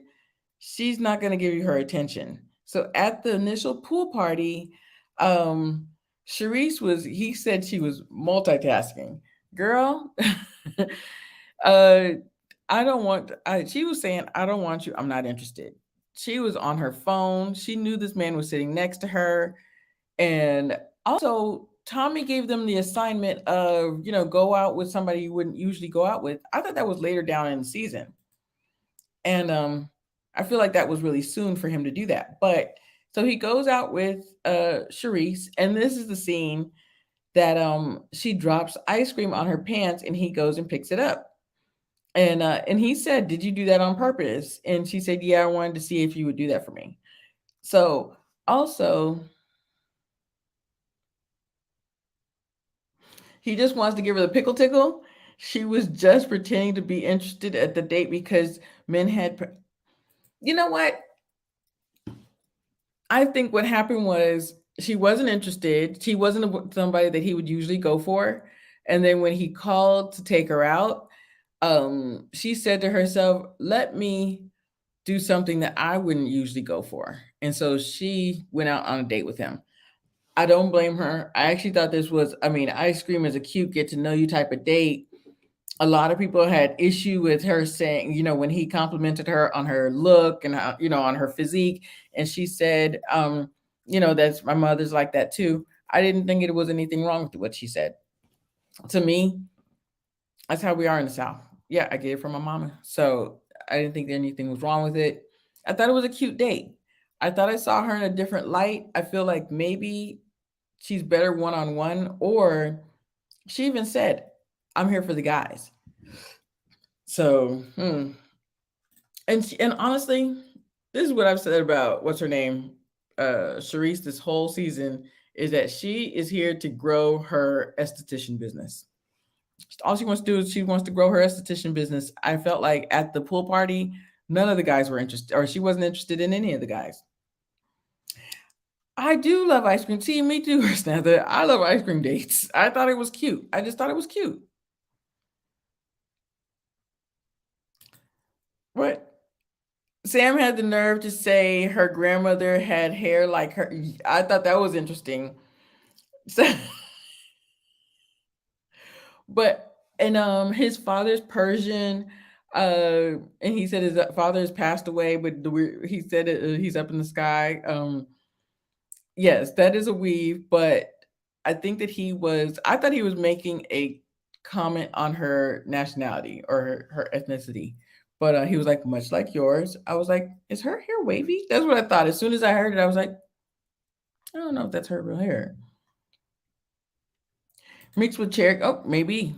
she's not going to give you her attention. So at the initial pool party, um, he said she was multitasking. Girl, uh, she was saying, I don't want you. I'm not interested. She was on her phone. She knew this man was sitting next to her. And also, Tommy gave them the assignment of, go out with somebody you wouldn't usually go out with. I thought that was later down in the season. And I feel like that was really soon for him to do that. But so he goes out with Charisse, and this is the scene that she drops ice cream on her pants, and he goes and picks it up. And he said, "Did you do that on purpose?" And she said, "Yeah, I wanted to see if you would do that for me." So also, he just wants to give her the pickle tickle. She was just pretending to be interested at the date because men had. You know what? I think what happened was she wasn't interested. She wasn't somebody that he would usually go for. And then when he called to take her out, she said to herself, "Let me do something that I wouldn't usually go for." And so she went out on a date with him. I don't blame her. I actually thought ice cream is a cute get to know you type of date. A lot of people had issue with her saying, when he complimented her on her look and how, on her physique, and she said, that's my mother's like that too. I didn't think it was anything wrong with what she said. To me, that's how we are in the South. Yeah, I get it from my mama. So I didn't think anything was wrong with it. I thought it was a cute date. I thought I saw her in a different light. I feel like maybe she's better one on one, or she even said, "I'm here for the guys." So, and honestly, this is what I've said about what's her name, Charisse, this whole season, is that she is here to grow her esthetician business. All she wants to do is she wants to grow her esthetician business. I felt like at the pool party, none of the guys were interested, or she wasn't interested in any of the guys. I do love ice cream. See, me too, Samantha. I love ice cream dates. I thought it was cute. I just thought it was cute. What? Sam had the nerve to say her grandmother had hair like her. I thought that was interesting. So, but and his father's Persian, and he said his father has passed away, but he said he's up in the sky. Yes, that is a weave, but I think that I thought he was making a comment on her nationality or her ethnicity. But he was like, much like yours. I was like, is her hair wavy? That's what I thought. As soon as I heard it, I was like, I don't know if that's her real hair. Mixed with cherry. Oh, maybe.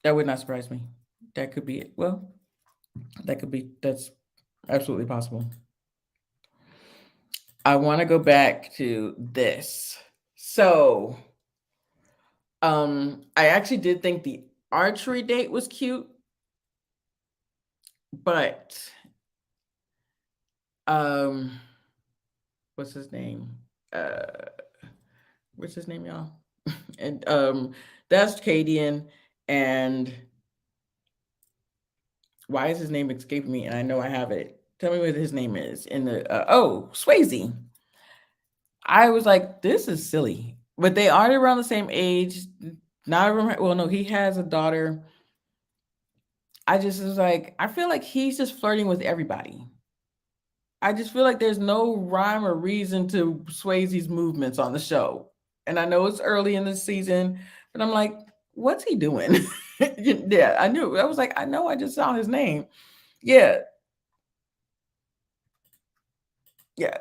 That would not surprise me. That could be it. Well, that's absolutely possible. I want to go back to this. So, I actually did think the archery date was cute, but um, what's his name? Uh, what's his name, y'all? And that's Cadian, and why is his name escaping me? And I know I have it. Tell me what his name is in the Swayze. I was like, this is silly, but they are around the same age. Not around, well, no, he has a daughter. I just was like, I feel like he's just flirting with everybody. I just feel like there's no rhyme or reason to Swayze's movements on the show. And I know it's early in the season, but I'm like, what's he doing? Yeah, I knew. I was like, I know I just saw his name. Yeah, yeah.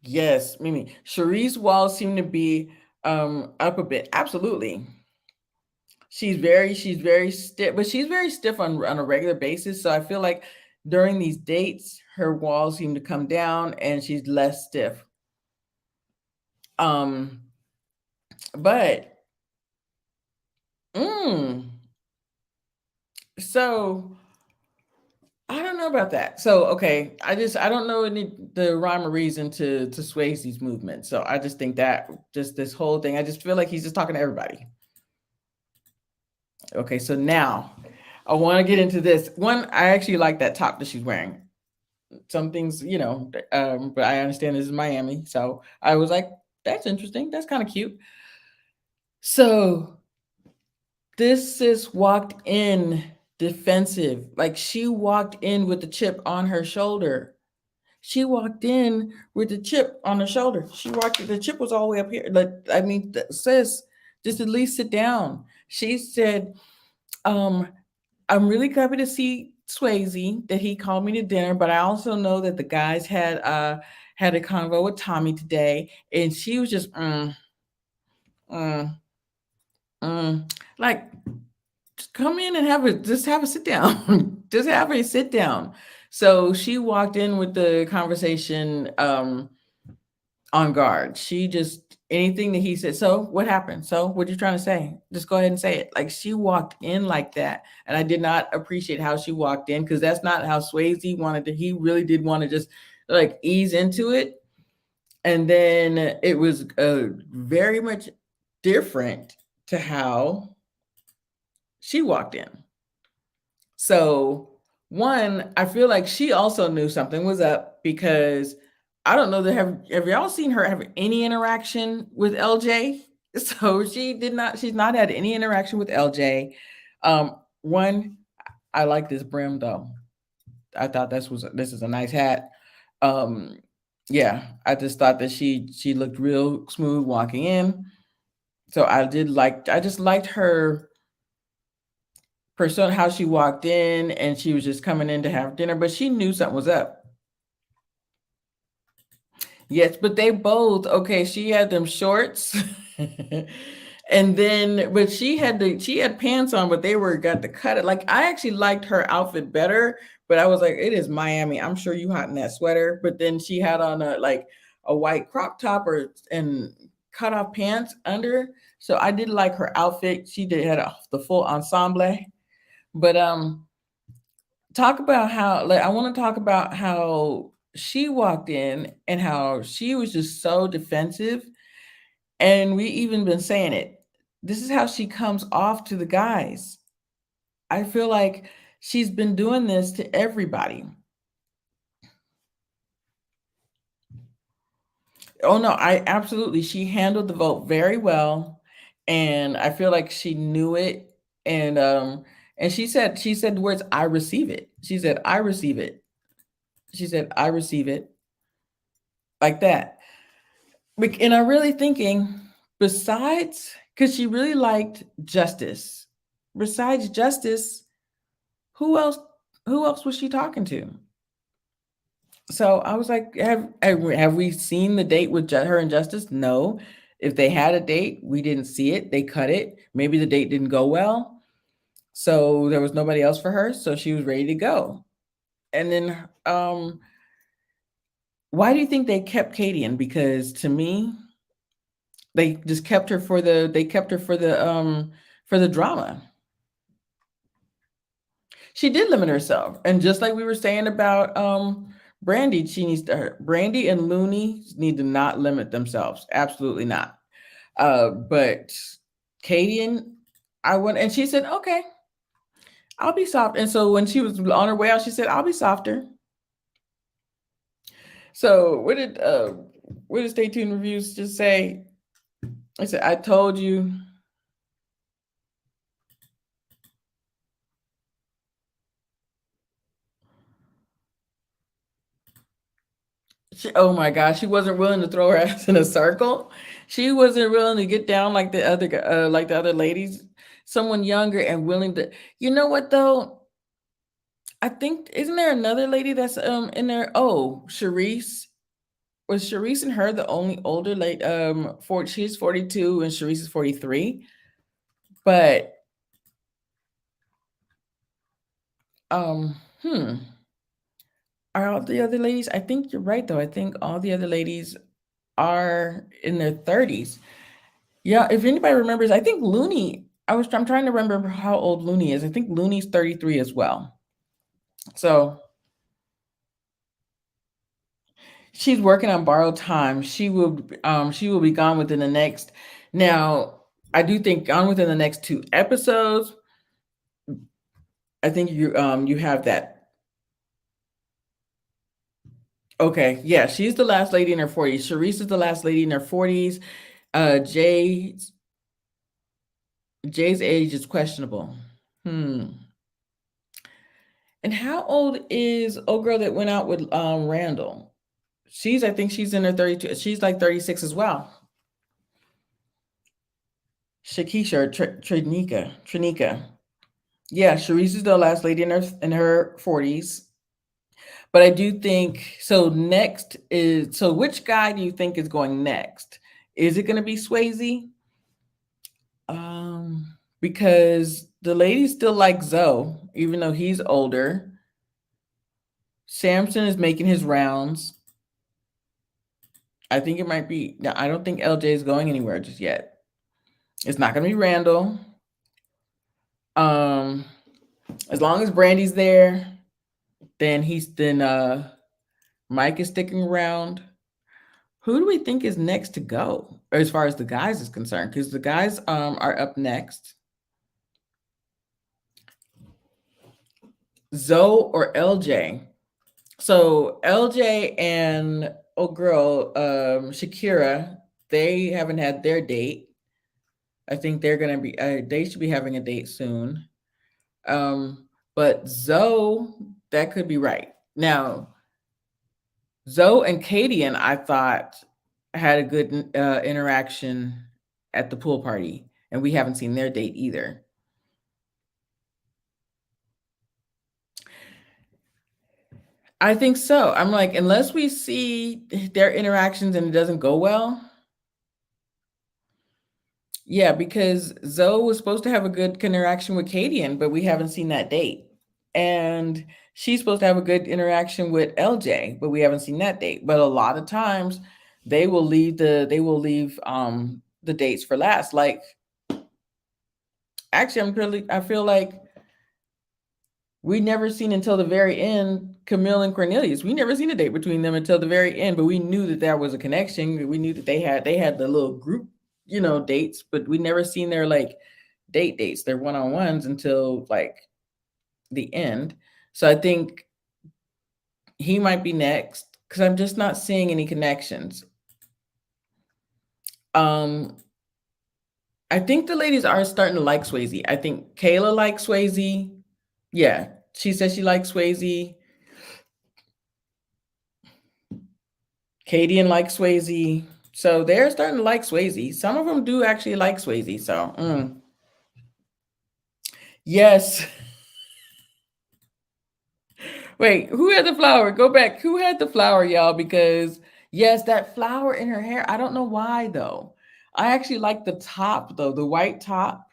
Yes, Mimi. Cherise walls seem to be up a bit. Absolutely. She's very stiff, but she's very stiff on a regular basis. So I feel like during these dates, her walls seem to come down and she's less stiff. Um, but mm, so I don't know about that. So okay, I don't know any the rhyme or reason to Swayze's movement. So I just think that just this whole thing, I just feel like he's just talking to everybody. Okay, so now I want to get into this one. I actually like that top that she's wearing. Some things, but I understand this is Miami, so I was like, that's interesting. That's kind of cute. So this sis walked in defensive, like she walked in with the chip on her shoulder. She walked in with the chip on her shoulder. The chip was all the way up here. Like, I mean, sis, just at least sit down. She said, um, I'm really happy to see Swayze that he called me to dinner, but I also know that the guys had a convo with Tommy today, and she was just mm, like just come in and have a sit down. Just have a sit down. So she walked in with the conversation on guard. She just anything that he said. So what happened? So what you trying to say? Just go ahead and say it. Like she walked in like that, and I did not appreciate how she walked in because that's not how Swayze wanted to. He really did want to just like ease into it, and then it was very much different to how she walked in. So, one, I feel like she also knew something was up because I don't know that have y'all seen her have any interaction with LJ? So she's not had any interaction with LJ. One, I like this brim though. I thought this is a nice hat. Um, yeah, I just thought that she looked real smooth walking in. So I just liked her persona, how she walked in and she was just coming in to have dinner, but she knew something was up. Yes, but they both okay, she had them shorts. And then but she had pants on, but they were got to cut it. Like I actually liked her outfit better, but I was like, it is Miami. I'm sure you hot in that sweater. But then she had on a white crop top and cut off pants under. So I did like her outfit. She did had the full ensemble. But talk about how like I want to talk about how she walked in and how she was just so defensive, and we even been saying it. This is how she comes off to the guys. I feel like she's been doing this to everybody. Oh no, I absolutely she handled the vote very well, and I feel like she knew it, and she said the words, "I receive it." She said, "I receive it." She said, "I receive it," like that. And I'm really thinking, besides, because she really liked Justice. Besides Justice, who else? Who else was she talking to? So I was like, have we seen the date with her and Justice? No. If they had a date, we didn't see it. They cut it. Maybe the date didn't go well. So there was nobody else for her. So she was ready to go. And then why do you think they kept Katie in? Because to me, they just kept her for the drama. She did limit herself. And just like we were saying about Brandy, Brandy and Looney need to not limit themselves. Absolutely not. But Katie, I went, and she said, "Okay, I'll be soft." And so when she was on her way out, she said, "I'll be softer." So what did Stay Tuned Reviews just say? I said, "I told you." Oh my gosh, she wasn't willing to throw her ass in a circle. She wasn't willing to get down like the other ladies. Someone younger and willing to. You know what though? I think isn't there another lady that's in there? Oh, Sharice. Was Sharice and her the only older late she's 42 and Sharice is 43. But um hmm are all the other ladies, I think you're right though. I think all the other ladies are in their 30s. Yeah, if anybody remembers, I think Looney, I'm trying to remember how old Looney is. I think Looney's 33 as well. So she's working on borrowed time. She will be gone within the next now. I do think gone within the next 2 episodes. I think you have that. Okay, yeah, she's the last lady in her 40s. Sharice is the last lady in her 40s. Uh Jay's age is questionable. Hmm. And how old is old girl that went out with Randall? I think she's in her 32. She's like 36 as well. Shakisha or Trinika. Yeah, Sharice is the last lady in her 40s. But I do think so. Which guy do you think is going next? Is it going to be Swayze? Because the ladies still like Zoe, even though he's older. Samson is making his rounds. I think it might be. No, I don't think LJ is going anywhere just yet. It's not going to be Randall. Um, as long as Brandy's there, then Mike is sticking around. Who do we think is next to go, or as far as the guys is concerned? Because the guys are up next. Zoe or LJ. So LJ and girl Shakira, they haven't had their date. I think they're gonna be. They should be having a date soon. But Zoe, that could be right. Now, Zoe and Katie and I thought had a good interaction at the pool party, and we haven't seen their date either. I think so. I'm like, unless we see their interactions and it doesn't go well, yeah, because Zoe was supposed to have a good interaction with Kadian, but we haven't seen that date. And she's supposed to have a good interaction with LJ, but we haven't seen that date. But a lot of times they will leave the dates for last. Like actually I feel like we never seen until the very end Camille and Cornelius. We never seen a date between them until the very end, but we knew that there was a connection. We knew that they had the little group, dates, but we never seen their like date dates, their one-on-ones until like the end. So I think he might be next because I'm just not seeing any connections. Um, I think the ladies are starting to like Swayze. I think Kayla likes Swayze. Yeah, she says she likes Swayze. Katie likes Swayze. So they're starting to like Swayze. Some of them do actually like Swayze. So, yes. Wait, who had the flower? Go back. Who had the flower, y'all? Because yes, that flower in her hair. I don't know why though. I actually like the top though, the white top.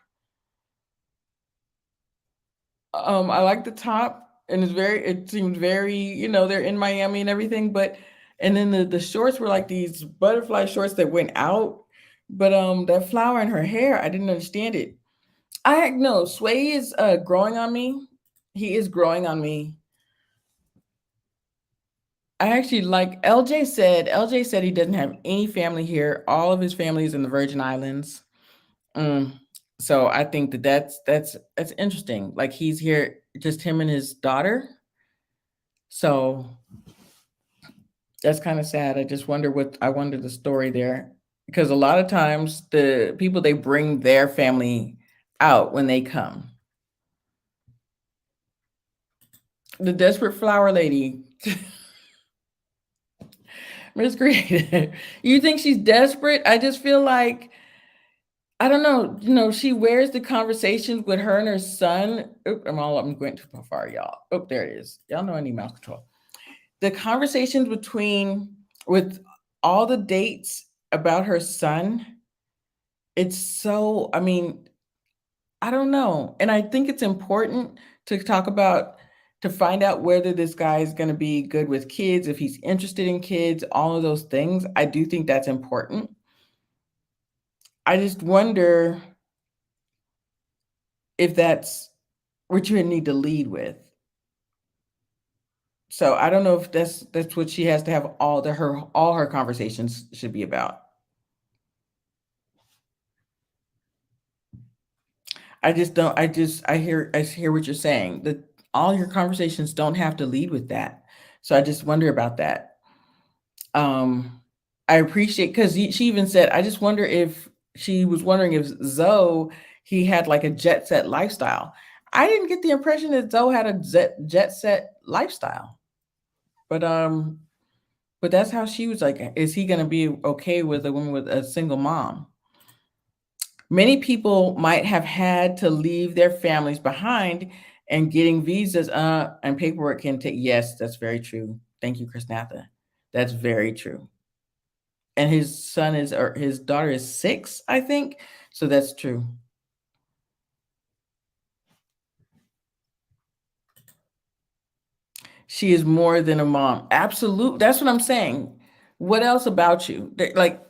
I like the top, and it seems very, they're in Miami and everything, but and then the shorts were like these butterfly shorts that went out. But that flower in her hair, I didn't understand it. I no, Sway is growing on me. He is growing on me. I actually like LJ said he doesn't have any family here. All of his family is in the Virgin Islands. Mm. So I think that's interesting. Like he's here, just him and his daughter. So that's kind of sad. I wonder the story there because a lot of times the people they bring their family out when they come. The desperate flower lady, Miss Creative. You think she's desperate? I just feel like I don't know. She wears the conversations with her and her son. Oop, I'm going too far, y'all. Oh, there it is. Y'all know I need mouse control. The conversations with all the dates about her son, it's so, I mean, I don't know. And I think it's important to talk about to find out whether this guy is going to be good with kids, if he's interested in kids, all of those things. I do think that's important. I just wonder if that's what you need to lead with. So I don't know if that's what she has to have all her conversations should be about. I just don't I hear what you're saying. That all your conversations don't have to lead with that. So I just wonder about that. Um I appreciate because she even said I just wonder if she was wondering if Zoe he had like a jet set lifestyle. I didn't get the impression that Zoe had a jet set lifestyle. But but that's how she was like, is he going to be okay with a woman with a single mom? Many people might have had to leave their families behind and getting visas and paperwork can take. Yes, that's very true. Thank you, Chris Natha. That's very true. And his son is, or his daughter is 6, I think. So that's true. She is more than a mom. Absolute. That's what I'm saying. What else about you? Like,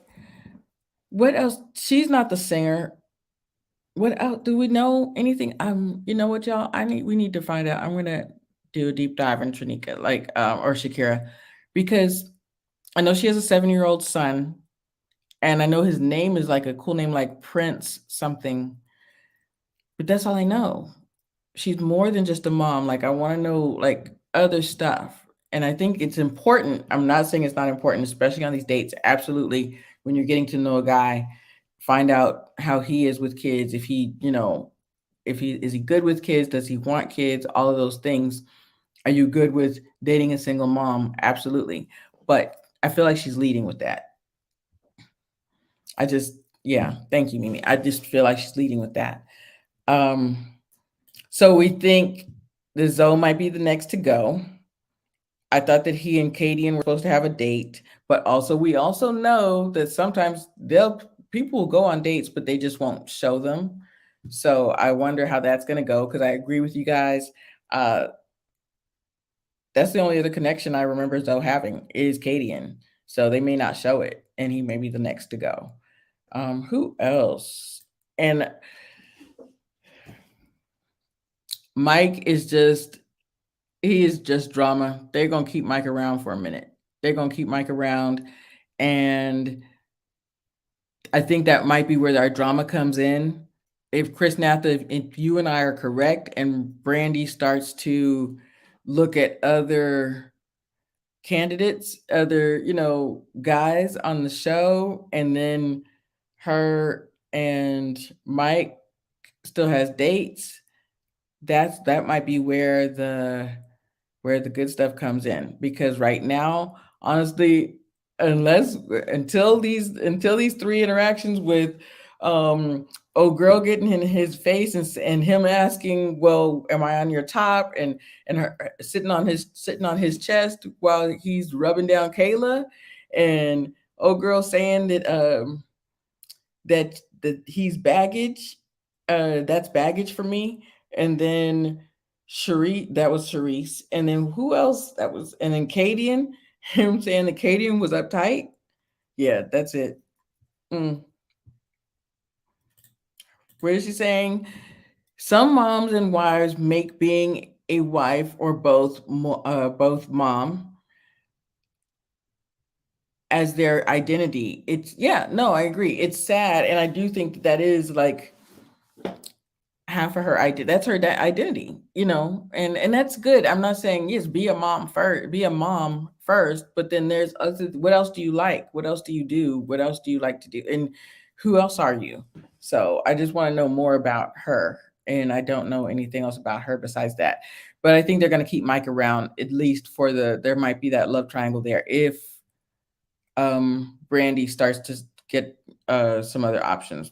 what else? She's not the singer. What else do we know anything? You know what, y'all? We need to find out. I'm gonna do a deep dive in Tranika, like or Shakira, because I know she has a 7-year-old son, and I know his name is like a cool name like Prince something, but that's all I know. She's more than just a mom. Like I want to know like other stuff. And I think it's important. I'm not saying it's not important, especially on these dates. Absolutely. When you're getting to know a guy, find out how he is with kids. If he, if he is he good with kids? Does he want kids? All of those things. Are you good with dating a single mom? Absolutely. But I feel like she's leading with that. I just, yeah, thank you, Mimi. I just feel like she's leading with that. Um, so we think the Zoe might be the next to go. I thought that he and Katie were supposed to have a date, but also we also know that sometimes people will go on dates, but they just won't show them. So I wonder how that's going to go because I agree with you guys. Uh, that's the only other connection I remember Zoe having is Katie. So they may not show it, and he may be the next to go. Who else? And Mike is just he is just drama. They're gonna keep Mike around for a minute. They're gonna keep Mike around, and I think that might be where our drama comes in. If Chris Natha, if you and I are correct, and Brandy starts to look at other candidates, other guys on the show, and then her and Mike still has dates, that might be where the good stuff comes in, because right now, honestly, unless until these three interactions with old girl getting in his face, and him asking, well, am I on your top, and her sitting on his chest while he's rubbing down Kayla, and old girl saying that he's baggage, that's baggage for me. And then Cherie, that was Charisse. And then who else? That was, and then Cadian, him saying that Cadian was uptight. Yeah, that's it. Mm. What is she saying? Some moms and wives make being a wife or both mom as their identity. It's, yeah, no, I agree. It's sad, and I do think that is like half of her identity. That's her identity, and that's good. I'm not saying, yes, be a mom first, but then there's other. What else do you like? What else do you do? What else do you like to do? And who else are you? So I just want to know more about her, and I don't know anything else about her besides that. But I think they're going to keep Mike around, at least for there might be that love triangle there if Brandy starts to get some other options.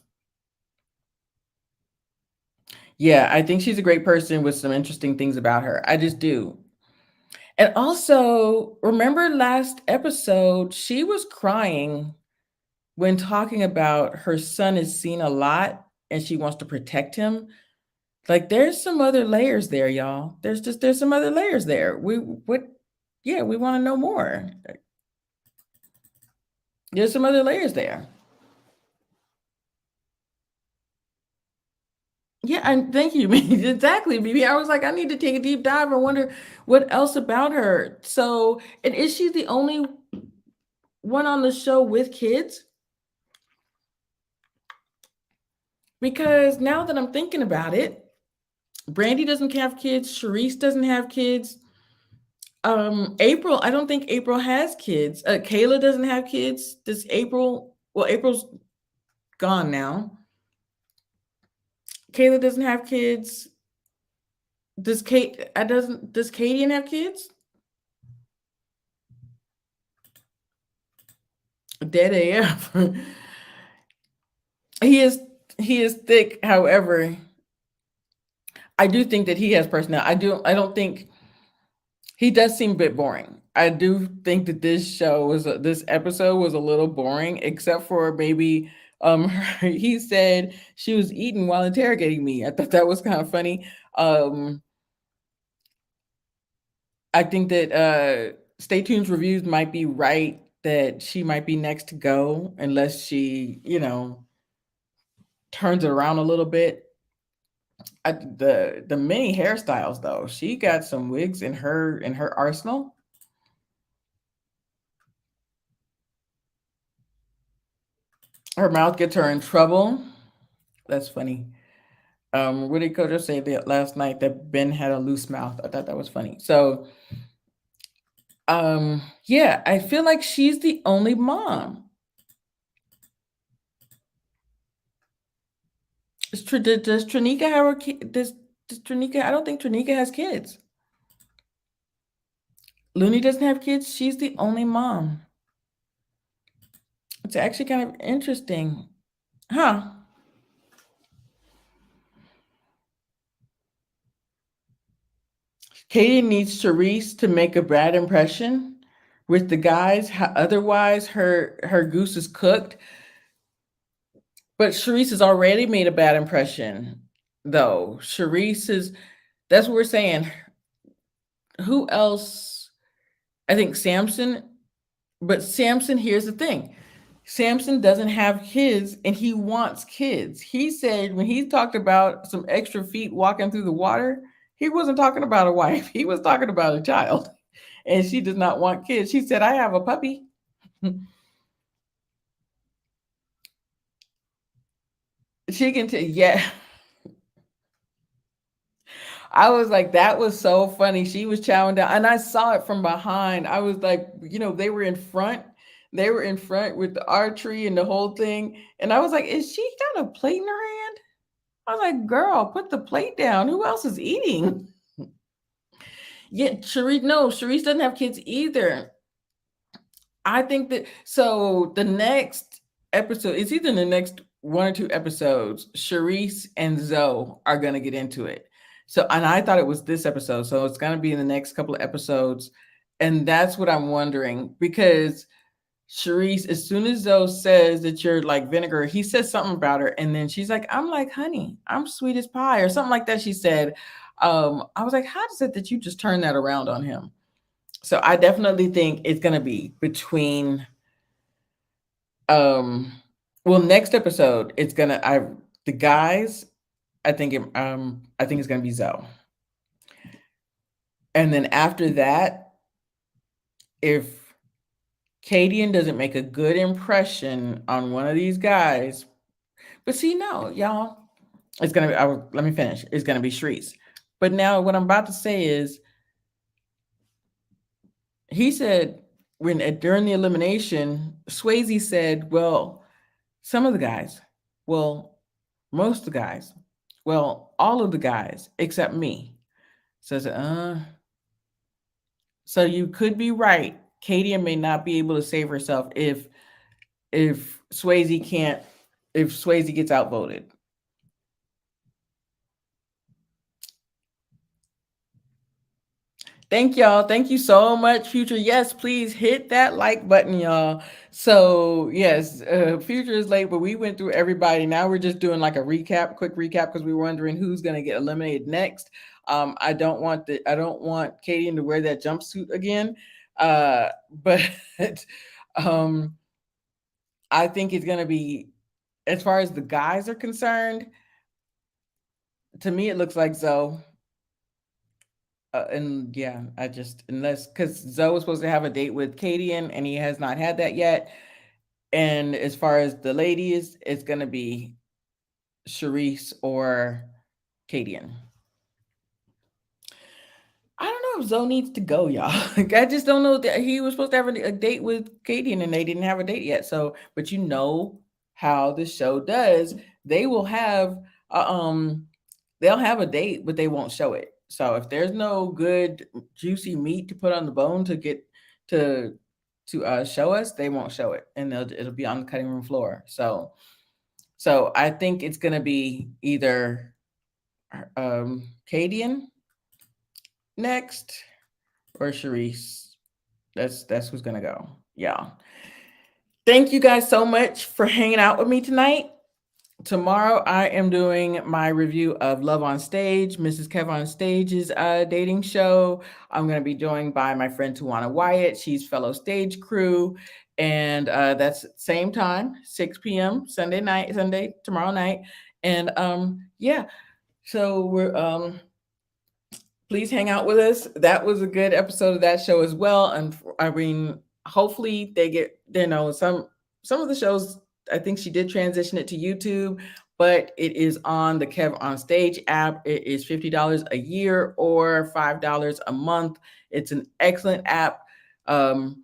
Yeah, I think she's a great person with some interesting things about her. I just do. And also, remember last episode, she was crying when talking about her son is seen a lot and she wants to protect him. Like, there's some other layers there, y'all. There's some other layers there. We want to know more. There's some other layers there. Yeah, and thank you. Exactly, BB. I was like, I need to take a deep dive and wonder what else about her. So, and is she the only one on the show with kids? Because now that I'm thinking about it, Brandy doesn't have kids, Sharice doesn't have kids. April, I don't think April has kids. Kayla doesn't have kids. Does April? Well, April's gone now. Kayla doesn't have kids. Does Kate? I doesn't. Does Kadian have kids? Dead AF. he is he is thick. However, I do think that he has personality. I don't think he does seem a bit boring. I do think that this episode was a little boring, except for maybe he said she was eating while interrogating me. I thought that was kind of funny. I think that Stay Tuned's reviews might be right that she might be next to go unless she, turns it around a little bit. The many hairstyles though, she got some wigs in her arsenal. Her mouth gets her in trouble. That's funny. What did Kojo say that last night that Ben had a loose mouth? I thought that was funny. So, yeah, I feel like she's the only mom. Does Tranika have her kid? Does Tranika? I don't think Tranika has kids. Looney doesn't have kids. She's the only mom. It's actually kind of interesting, huh? Katie needs Charisse to make a bad impression with the guys. Otherwise, her goose is cooked. But Charisse has already made a bad impression, though. Charisse is. That's what we're saying. Who else? I think Samson. But Samson, here's the thing. Samson doesn't have kids and he wants kids. He said when he talked about some extra feet walking through the water, he wasn't talking about a wife. He was talking about a child. And she does not want kids. She said, I have a puppy. She can tell, yeah. I was like, that was so funny. She was chowing down, and I saw it from behind. I was like, they were in front. They were in front with the archery and the whole thing. And I was like, is she got a plate in her hand? I was like, girl, put the plate down. Who else is eating? Yeah, Sharice, no, Sharice doesn't have kids either. I think that so the next episode, it's either in the next one or two episodes, Sharice and Zoe are gonna get into it. So and I thought it was this episode, so it's gonna be in the next couple of episodes. And that's what I'm wondering because Sharice, as soon as Zoe says that you're like vinegar, he says something about her, and then she's like, I'm like honey, I'm sweet as pie, or something like that. She said, I was like, how is it that you just turned that around on him? So I definitely think it's gonna be between um well next episode it's gonna I the guys I think it's gonna be Zoe. And then after that, if Cadian doesn't make a good impression on one of these guys, but see, no, y'all, it's gonna be let me finish. It's gonna be Shreese. But now what I'm about to say is he said when during the elimination, Swayze said, well, some of the guys, well, most of the guys, well, all of the guys except me. So I said, so you could be right. Katie may not be able to save herself if Swayze can't if Swayze gets outvoted. Thank y'all. Thank you so much, Future. Yes, please hit that like button, y'all. So yes, Future is late, but we went through everybody. Now we're just doing like a recap, quick recap, because we were wondering who's going to get eliminated next. I don't want Katie to wear that jumpsuit again, but um, I think it's going to be, as far as the guys are concerned. To me, it looks like Zoe. And yeah, I just unless because Zoe was supposed to have a date with Katie and he has not had that yet. And as far as the ladies, it's gonna be Sharice or Kadian. I don't know if Zoe needs to go, y'all. Like, I just don't know that he was supposed to have a date with Kadian and they didn't have a date yet. So, but you know how the show does. They will have they'll have a date, but they won't show it. So if there's no good juicy meat to put on the bone to get to show us, they won't show it, and it'll be on the cutting room floor. So I think it's gonna be either Cadian next or Sharice. That's who's gonna go. Yeah. Thank you guys so much for hanging out with me tonight. Tomorrow I am doing my review of Love on Stage, Mrs. Kev on Stage's dating show. I'm going to be joined by my friend Tawana Wyatt. She's fellow stage crew. And that's same time, 6 p.m. Sunday, tomorrow night. And yeah, so we're please hang out with us. That was a good episode of that show as well. And I mean, hopefully they get, some of the shows, I think she did transition it to YouTube, but it is on the Kev on Stage app. It is $50 a year or $5 a month. It's an excellent app. And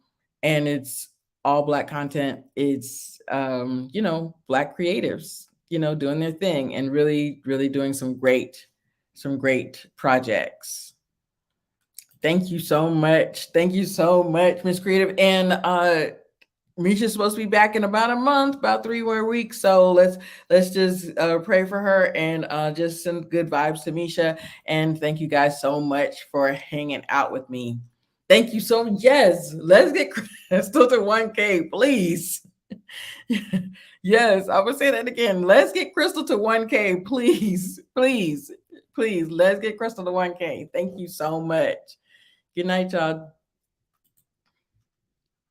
it's all Black content. It's Black creatives, doing their thing and really, really doing some great projects. Thank you so much. Thank you so much, Miss Creative. And Misha's supposed to be back in about a month, about 3 more weeks. So let's just pray for her and just send good vibes to Misha. And thank you guys so much for hanging out with me. Thank you so much. Yes, let's get Crystal to 1K, please. Yes, I would say that again. Let's get Crystal to 1K, please, please, please. Let's get Crystal to 1K. Thank you so much. Good night, y'all.